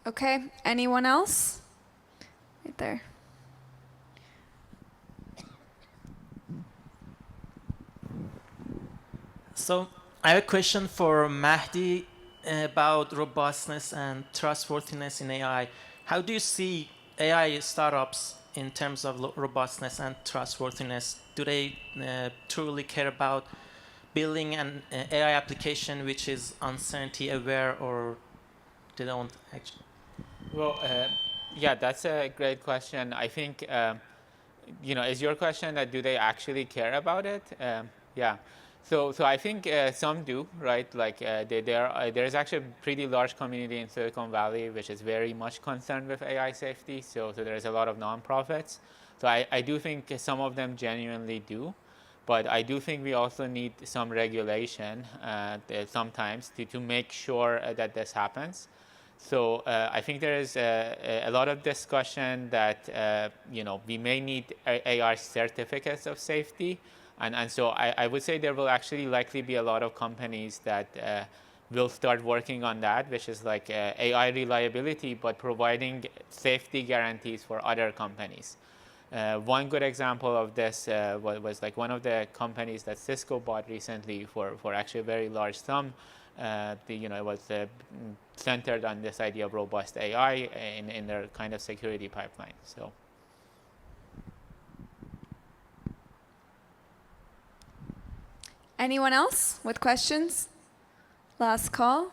[SPEAKER 1] Okay, anyone else? Right there.
[SPEAKER 9] So I have a question for Mahdi about robustness and trustworthiness in AI. How do you see AI startups in terms of robustness and trustworthiness? Do they truly care about building an AI application which is uncertainty aware, or they don't actually?
[SPEAKER 2] Well, yeah, that's a great question. I think, is your question that do they actually care about it? Yeah. So I think some do, right? Like there's actually a pretty large community in Silicon Valley which is very much concerned with AI safety. So there's a lot of nonprofits. So I do think some of them genuinely do, but I do think we also need some regulation sometimes to make sure that this happens. So I think there is a lot of discussion that we may need AI certificates of safety. And so I would say there will actually likely be a lot of companies that will start working on that, which is like AI reliability, but providing safety guarantees for other companies. One good example of this was like one of the companies that Cisco bought recently for actually a very large sum. It was centered on this idea of robust AI in their kind of security pipeline. So.
[SPEAKER 1] Anyone else with questions? Last call.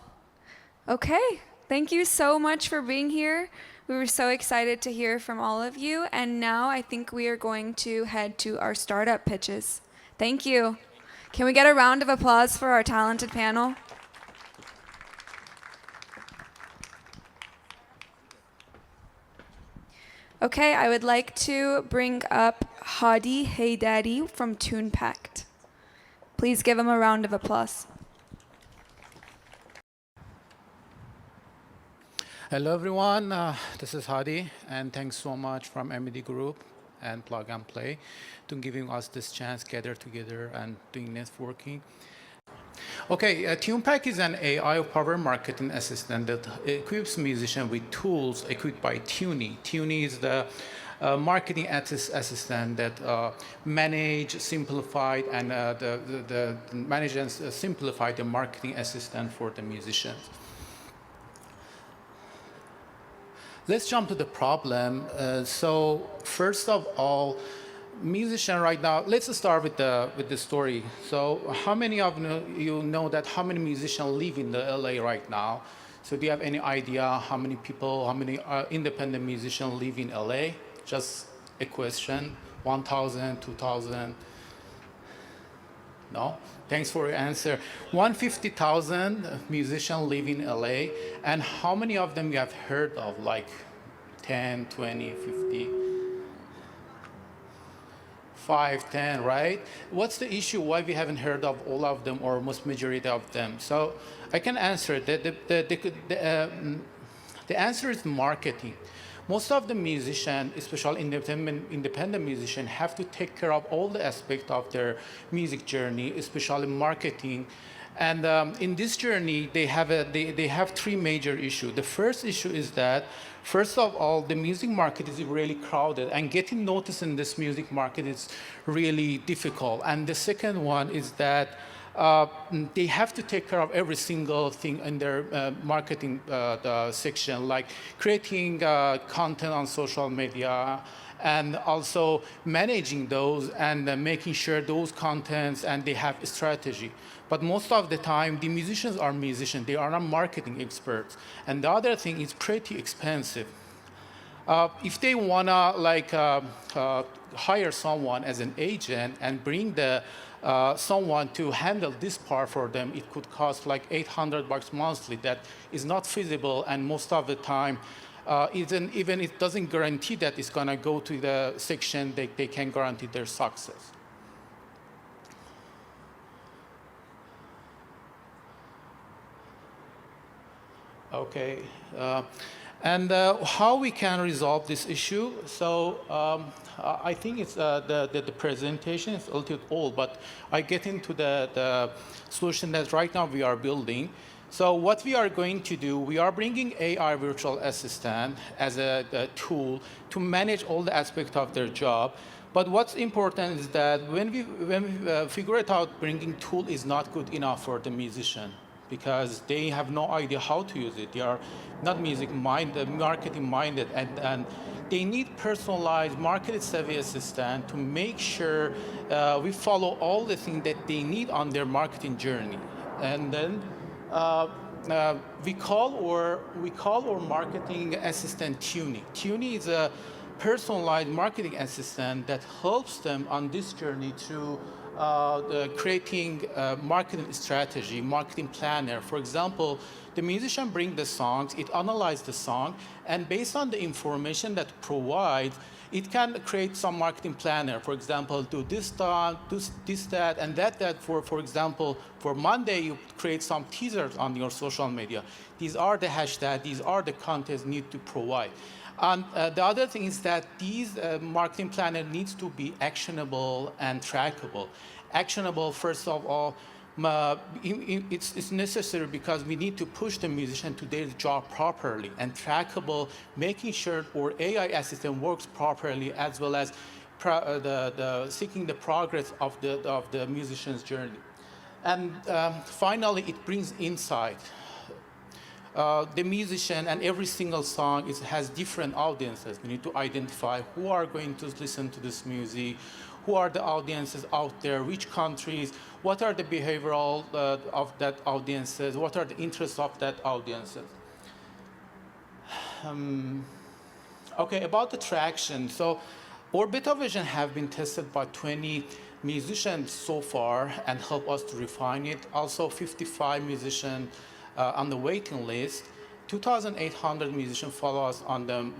[SPEAKER 1] Okay, thank you so much for being here. We were so excited to hear from all of you. And now I think we are going to head to our startup pitches. Thank you. Can we get a round of applause for our talented panel? Okay, I would like to bring up Hadi Haydari from Tunepact. Please give him a round of applause.
[SPEAKER 10] Hello, everyone. This is Hadi, and thanks so much from Amidi Group and Plug and Play to giving us this chance, gather together and doing networking. Okay, Tunepact is an AI-powered marketing assistant that equips musicians with tools equipped by Tuni. Tuni is the marketing assistant that manage, simplified, and the manage and simplify the marketing assistant for the musicians. Let's jump to the problem. So first of all, musician right now, let's start with the story. So how many of you know that how many musicians live in the LA right now? So do you have any idea how many people, how many independent musicians live in LA? Just a question. 1,000, 2,000? No? Thanks for your answer. 150,000 musicians live in LA, and how many of them you have heard of, like 10, 20, 50? 5, 10, right? What's the issue why we haven't heard of all of them or most majority of them? So I can answer that. The answer is marketing. Most of the musicians, especially independent musicians, have to take care of all the aspects of their music journey, especially marketing. And in this journey, they have three major issues. The first issue is that, first of all, the music market is really crowded, and getting noticed in this music market is really difficult. And the second one is that they have to take care of every single thing in their marketing section, like creating content on social media, and also managing those and making sure those contents, and they have a strategy. But most of the time, the musicians are musicians. They are not marketing experts. And the other thing is pretty expensive. If they wanna hire someone as an agent and bring someone to handle this part for them, it could cost like $800 monthly. That is not feasible, and most of the time, even it doesn't guarantee that it's gonna go to the section they can guarantee their success. Okay, and how we can resolve this issue? So I think it's the presentation is a little old, but I get into the solution that right now we are building. So what we are going to do, we are bringing AI virtual assistant as a tool to manage all the aspects of their job. But what's important is that when we figure it out, bringing tool is not good enough for the musician, because they have no idea how to use it. They are not music-minded, marketing-minded, and they need personalized, market-savvy assistant to make sure we follow all the things that they need on their marketing journey. And then we call our marketing assistant Tuny. Tuny is a personalized marketing assistant that helps them on this journey to creating a marketing strategy, marketing planner. For example, the musician brings the songs, it analyzes the song, and based on the information that provides, it can create some marketing planner. For example, do this, that, and that. For example, for Monday, you create some teasers on your social media. These are the hashtags, these are the contents need to provide. And the other thing is that these marketing planner needs to be actionable and trackable. Actionable, first of all, it's necessary because we need to push the musician to their job properly, and trackable, making sure our AI assistant works properly, as well as seeking the progress of the musician's journey. And finally, it brings insight. The musician and every single song has different audiences. We need to identify who are going to listen to this music, who are the audiences out there, which countries, what are the behavioral of that audiences, what are the interests of that audiences. Okay, about the traction. So our beta version have been tested by 20 musicians so far and help us to refine it. Also 55 musicians on the waiting list. 2,800 musicians follow us on the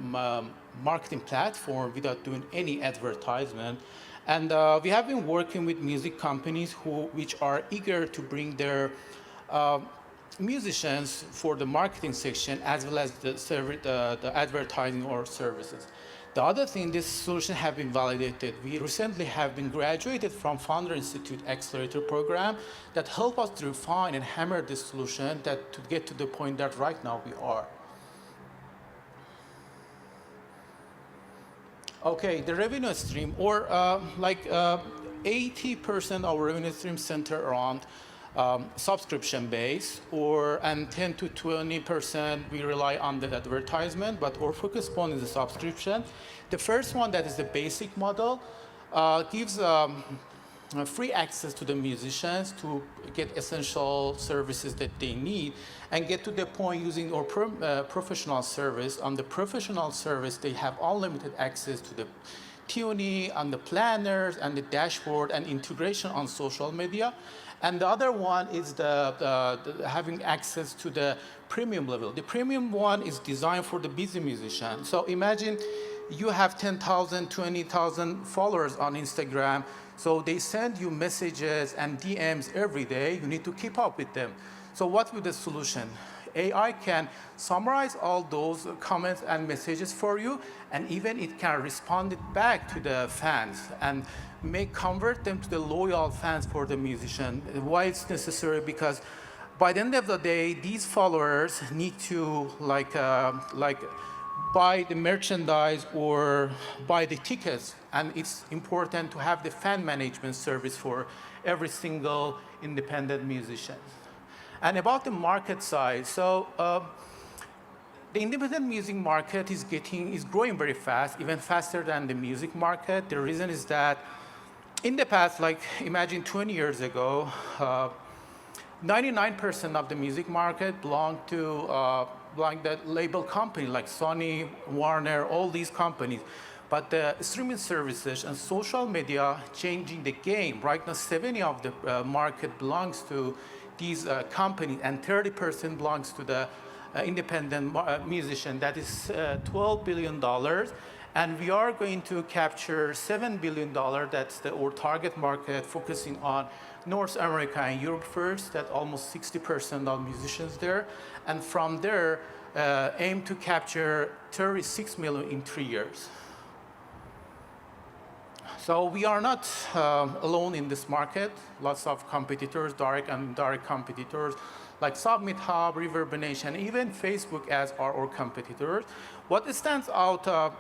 [SPEAKER 10] marketing platform without doing any advertisement. And we have been working with music companies which are eager to bring their musicians for the marketing section, as well as the advertising or services. The other thing, this solution have been validated. We recently have been graduated from Founder Institute Accelerator program that help us to refine and hammer this solution to get to the point that right now we are. Okay, the revenue stream, or 80% of revenue stream center around subscription base, and 10 to 20% we rely on the advertisement, but our focus point is the subscription. The first one, that is the basic model, gives free access to the musicians to get essential services that they need and get to the point using our professional service. On the professional service, they have unlimited access to the tuning, on the planners, and the dashboard, and integration on social media. And the other one is the having access to the premium level. The premium one is designed for the busy musician. So imagine you have 10,000, 20,000 followers on Instagram. So they send you messages and DMs every day. You need to keep up with them. So what will the solution? AI can summarize all those comments and messages for you, and even it can respond it back to the fans and convert them to the loyal fans for the musician. Why it's necessary? Because by the end of the day, these followers need to buy the merchandise or buy the tickets, and it's important to have the fan management service for every single independent musician. And about the market size, so the independent music market is growing very fast, even faster than the music market. The reason is that in the past, imagine 20 years ago, 99% of the music market belonged to the label company like Sony, Warner, all these companies. But the streaming services and social media changing the game. Right now, 70% of the market belongs to these companies, and 30% belongs to the independent musician. That is $12 billion. And we are going to capture $7 billion. That's our target market, focusing on North America and Europe first. That's almost 60% of musicians there. And from there, aim to capture 36 million in 3 years. So we are not alone in this market. Lots of competitors, direct and indirect competitors, like Submit Hub, Reverberation, even Facebook as our competitors. What stands out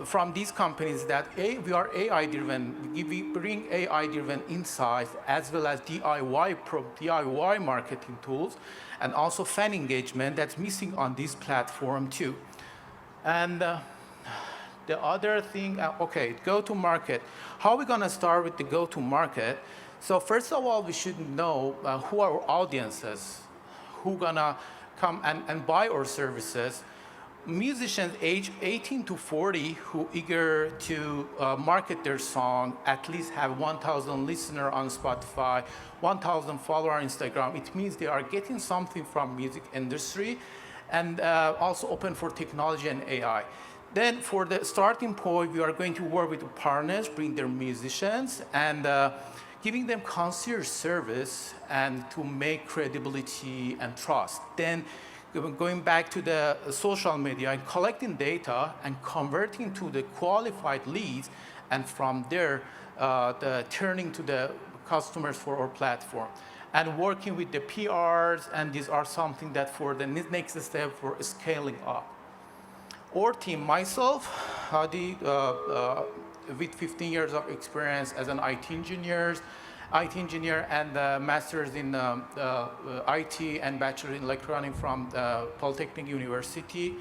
[SPEAKER 10] from these companies is that we are AI-driven. We bring AI-driven insights as well as DIY marketing tools, and also fan engagement that's missing on this platform too. And the other thing, okay, go-to-market. How are we going to start with the go-to-market? So first of all, we should know who are our audiences, who going to come and buy our services. Musicians age 18 to 40 who eager to market their song, at least have 1,000 listeners on Spotify, 1,000 followers on Instagram. It means they are getting something from music industry, and also open for technology and AI. Then for the starting point, we are going to work with partners, bring their musicians, and giving them concierge service and to make credibility and trust. Then going back to the social media and collecting data and converting to the qualified leads, and from there, turning to the customers for our platform. And working with the PRs, and these are something that for the next step for scaling up. Our team, myself, Hadi, with 15 years of experience as an IT engineer and master's in IT and bachelor in electronics from Polytechnic University,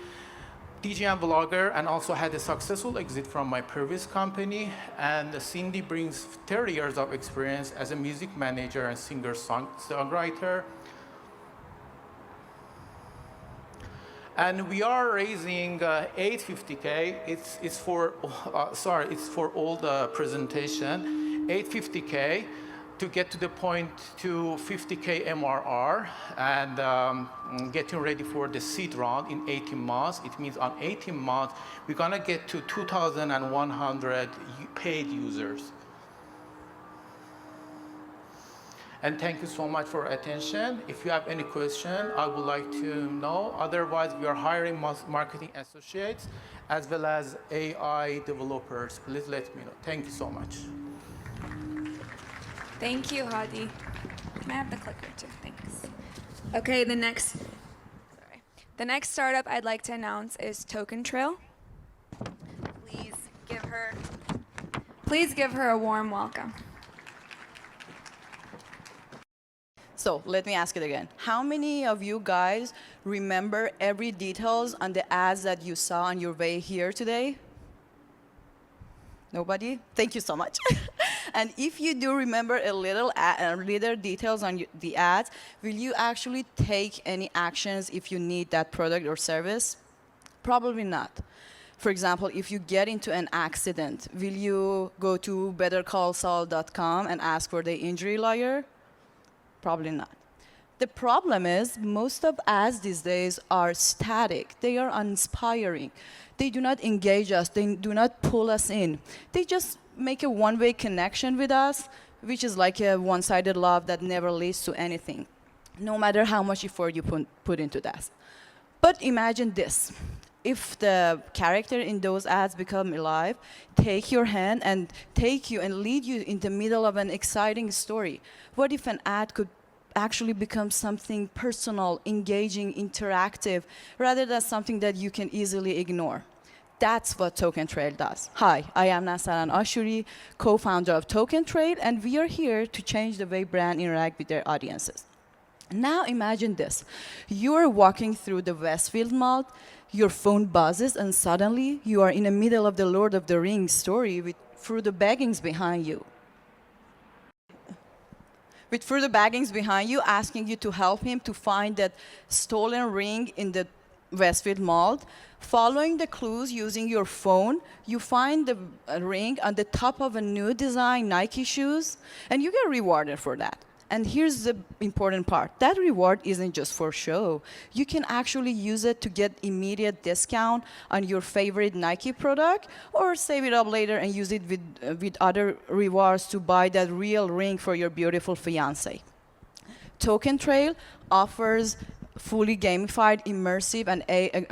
[SPEAKER 10] DJ and vlogger, and also had a successful exit from my previous company. And Cindy brings 30 years of experience as a music manager and singer-songwriter. And we are raising $850K. It's for all the presentation. $850K to get to the point to $50K MRR, and getting ready for the seed round in 18 months. It means on 18 months we're gonna get to 2,100 paid users. And thank you so much for attention. If you have any question, I would like to know. Otherwise, we are hiring marketing associates as well as AI developers. Please let me know. Thank you so much.
[SPEAKER 1] Thank you, Hadi. Can I have the clicker too? Thanks. Okay, the next startup I'd like to announce is Token Trail. Please Please give her a warm welcome.
[SPEAKER 11] So let me ask it again. How many of you guys remember every details on the ads that you saw on your way here today? Nobody? Thank you so much. And if you do remember a little details on the ads, will you actually take any actions if you need that product or service? Probably not. For example, if you get into an accident, will you go to bettercallsaul.com and ask for the injury lawyer? Probably not. The problem is most of ads these days are static. They are uninspiring. They do not engage us. They do not pull us in. They just make a one-way connection with us, which is like a one-sided love that never leads to anything, no matter how much effort you put into that. But imagine this. If the character in those ads become alive, take your hand and take you and lead you in the middle of an exciting story. What if an ad could actually become something personal, engaging, interactive, rather than something that you can easily ignore? That's what Token Trail does. Hi, I am Nasaran Ashuri, co-founder of Token Trail, and we are here to change the way brands interact with their audiences. Now imagine this. You are walking through the Westfield Mall, your phone buzzes, and suddenly you are in the middle of the Lord of the Rings story with Frodo Baggins behind you. With Frodo Baggins behind you, asking you to help him to find that stolen ring in the Westfield Mall. Following the clues using your phone, you find the ring on the top of a new design Nike shoes, and you get rewarded for that. And here's the important part. That reward isn't just for show. You can actually use it to get immediate discount on your favorite Nike product, or save it up later and use it with other rewards to buy that real ring for your beautiful fiance. Token Trail offers fully gamified, immersive, and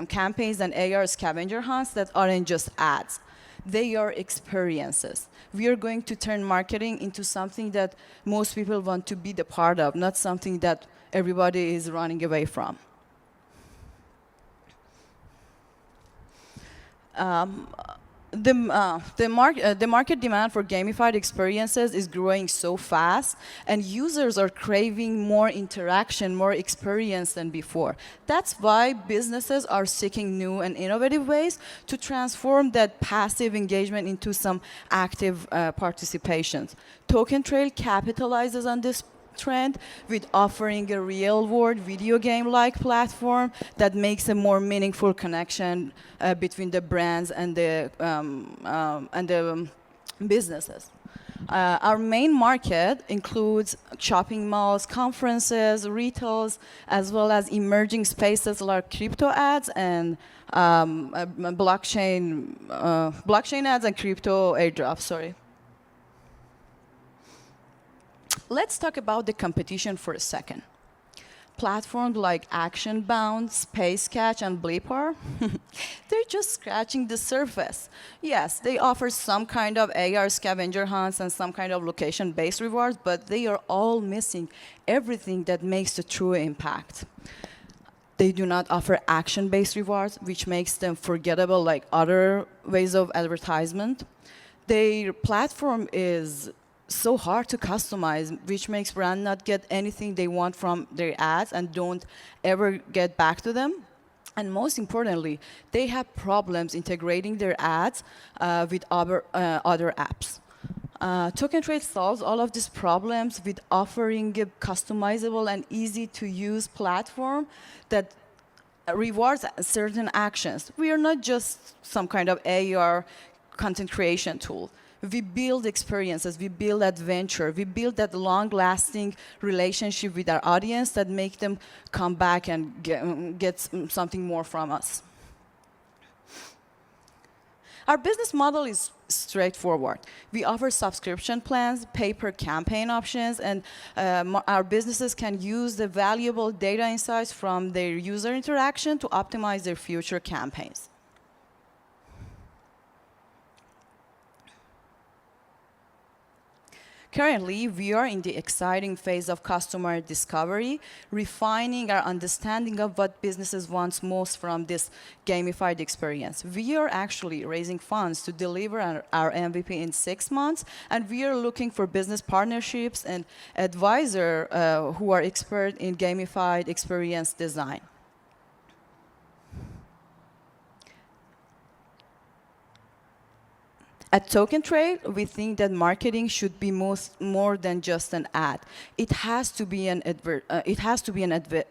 [SPEAKER 11] campaigns and AR scavenger hunts that aren't just ads. They are experiences. We are going to turn marketing into something that most people want to be the part of, not something that everybody is running away from. The market demand for gamified experiences is growing so fast, and users are craving more interaction, more experience than before. That's why businesses are seeking new and innovative ways to transform that passive engagement into some active participation. Token Trail capitalizes on this trend with offering a real-world video game-like platform that makes a more meaningful connection between the brands and the businesses. Our main market includes shopping malls, conferences, retails, as well as emerging spaces like crypto ads and blockchain ads and crypto airdrops. Sorry. Let's talk about the competition for a second. Platforms like ActionBound, SpaceCatch, and Bleepar, they're just scratching the surface. Yes, they offer some kind of AR scavenger hunts and some kind of location-based rewards, but they are all missing everything that makes a true impact. They do not offer action-based rewards, which makes them forgettable like other ways of advertisement. Their platform is so hard to customize, which makes brands not get anything they want from their ads and don't ever get back to them. And most importantly, they have problems integrating their ads with other apps. Token Trade solves all of these problems with offering a customizable and easy-to-use platform that rewards certain actions. We are not just some kind of AR content creation tool. We build experiences, we build adventure, we build that long-lasting relationship with our audience that make them come back and get something more from us. Our business model is straightforward. We offer subscription plans, pay-per-campaign options, and our businesses can use the valuable data insights from their user interaction to optimize their future campaigns. Currently, we are in the exciting phase of customer discovery, refining our understanding of what businesses want most from this gamified experience. We are actually raising funds to deliver our MVP in 6 months, and we are looking for business partnerships and advisors who are expert in gamified experience design. At Token Trade, we think that marketing should be more than just an ad. It has to be an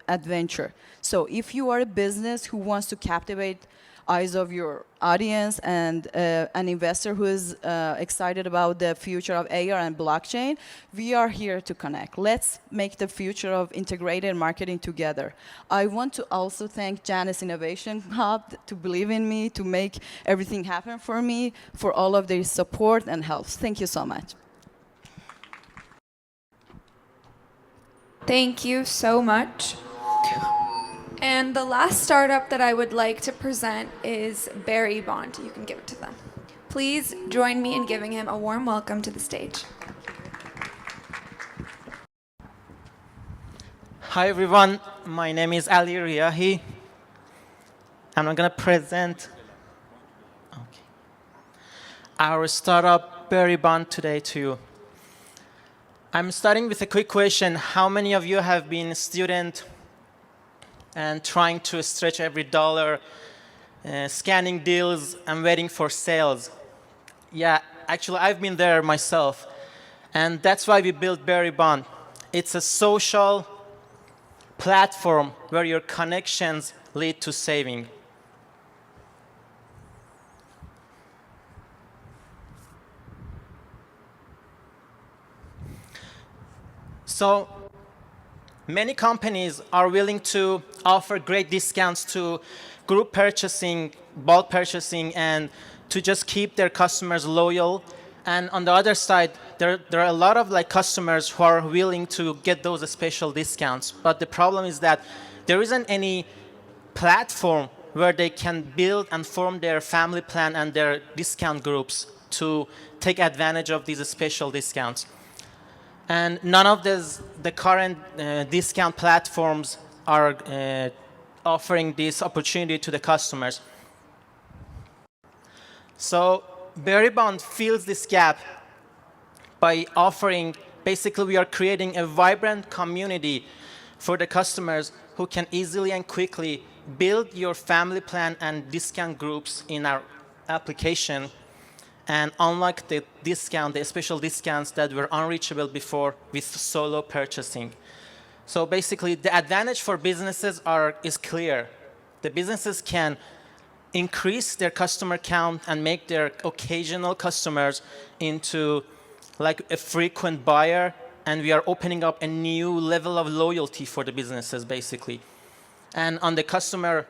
[SPEAKER 11] adventure. So if you are a business who wants to captivate eyes of your audience and an investor who is excited about the future of AR and blockchain, we are here to connect. Let's make the future of integrated marketing together. I want to also thank Janus Innovation Hub to believe in me, to make everything happen for me, for all of their support and help. Thank you so much.
[SPEAKER 1] Thank you so much. And the last startup that I would like to present is Barry Bond. You can give it to them. Please join me in giving him a warm welcome to the stage.
[SPEAKER 9] Hi everyone, my name is Ali Riahi, and I'm going to present our startup Barry Bond today to you. I'm starting with a quick question. How many of you have been a student and trying to stretch every dollar, scanning deals and waiting for sales? Yeah, actually I've been there myself. And that's why we built Barry Bond. It's a social platform where your connections lead to saving. So many companies are willing to offer great discounts to group purchasing, bulk purchasing, and to just keep their customers loyal. And on the other side, there are a lot of customers who are willing to get those special discounts. But the problem is that there isn't any platform where they can build and form their family plan and their discount groups to take advantage of these special discounts. And none of the current discount platforms are offering this opportunity to the customers. So Barry Bond fills this gap by offering, basically we are creating a vibrant community for the customers who can easily and quickly build your family plan and discount groups in our application, and unlock the special discounts that were unreachable before with solo purchasing. So basically, the advantage for businesses is clear. The businesses can increase their customer count and make their occasional customers into a frequent buyer, and we are opening up a new level of loyalty for the businesses, basically. And on the customer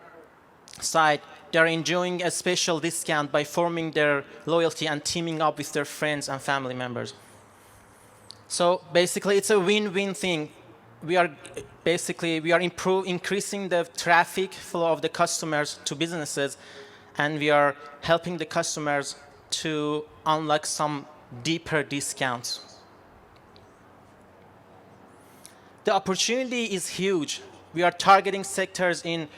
[SPEAKER 9] side, they're enjoying a special discount by forming their loyalty and teaming up with their friends and family members. So basically, it's a win-win thing. We are increasing the traffic flow of the customers to businesses, and we are helping the customers to unlock some deeper discounts. The opportunity is huge. We are targeting sectors in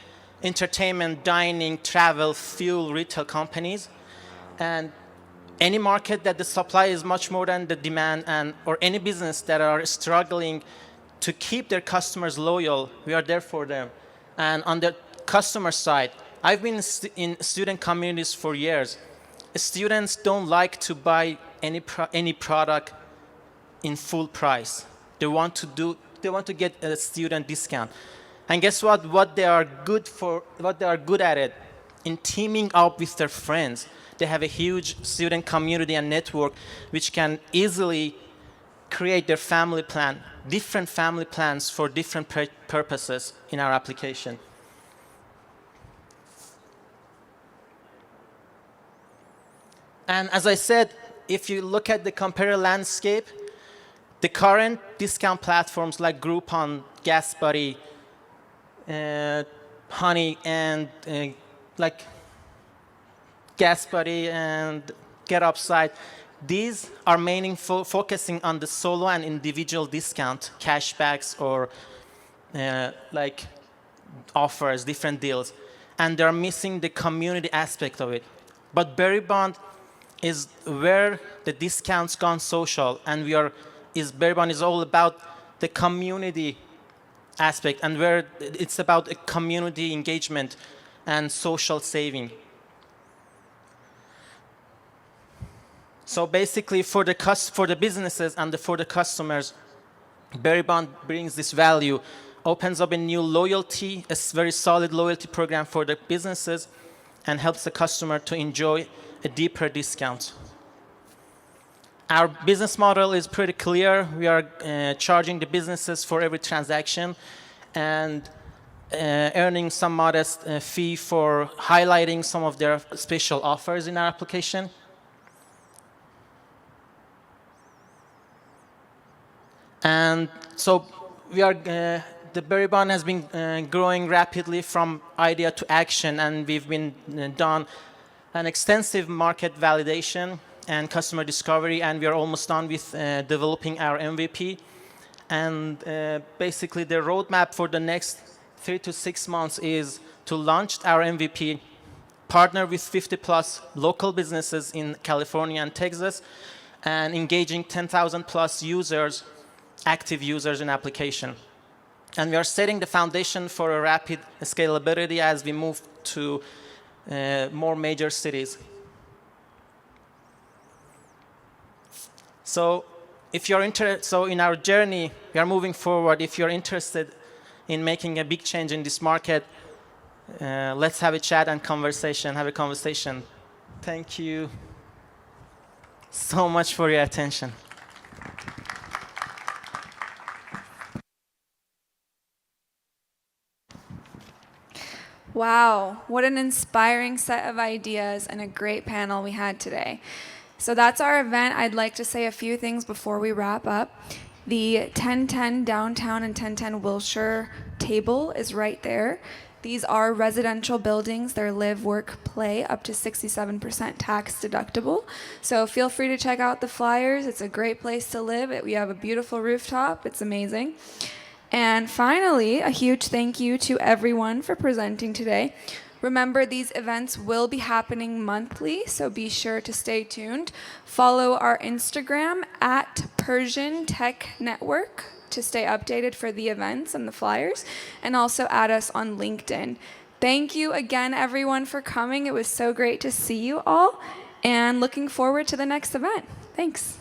[SPEAKER 9] entertainment, dining, travel, fuel, retail companies, and any market that the supply is much more than the demand, or any business that are struggling to keep their customers loyal, we are there for them. And on the customer side, I've been in student communities for years. Students don't like to buy any product in full price. They want to get a student discount. And guess what? What they are good at it, in teaming up with their friends. They have a huge student community and network which can easily create their family plan, different family plans for different purposes in our application. And as I said, if you look at the competitive landscape, the current discount platforms like Groupon, GasBuddy, Honey, and GasBuddy and GetUpside, these are mainly focusing on the solo and individual discount, cashbacks, or like offers, different deals. And they're missing the community aspect of it. But Berry Bond is where the discounts gone social, and Berry Bond is all about the community aspect, and where it's about a community engagement and social saving. So basically, for the businesses and for the customers, Berry Bond brings this value, opens up a new loyalty, a very solid loyalty program for the businesses, and helps the customer to enjoy a deeper discount. Our business model is pretty clear. We are charging the businesses for every transaction and earning some modest fee for highlighting some of their special offers in our application. And so the Berry Bond has been growing rapidly from idea to action, and we've been done an extensive market validation and customer discovery, and we are almost done with developing our MVP. And basically the roadmap for the next 3 to 6 months is to launch our MVP, partner with 50 plus local businesses in California and Texas, and engaging 10,000 plus users, active users in application. And we are setting the foundation for a rapid scalability as we move to more major cities. So if you're interested, so in our journey, we are moving forward. If you're interested in making a big change in this market, let's have a chat and have a conversation. Thank you so much for your attention.
[SPEAKER 1] Wow, what an inspiring set of ideas and a great panel we had today. So that's our event. I'd like to say a few things before we wrap up. The 1010 downtown and 1010 Wilshire table is right there. These are residential buildings. They're live, work, play, up to 67% tax deductible. So feel free to check out the flyers. It's a great place to live. We have a beautiful rooftop. It's amazing. And finally, a huge thank you to everyone for presenting today. Remember, these events will be happening monthly, so be sure to stay tuned. Follow our Instagram at Persian Tech Network to stay updated for the events and the flyers, and also add us on LinkedIn. Thank you again, everyone, for coming. It was so great to see you all, and looking forward to the next event. Thanks.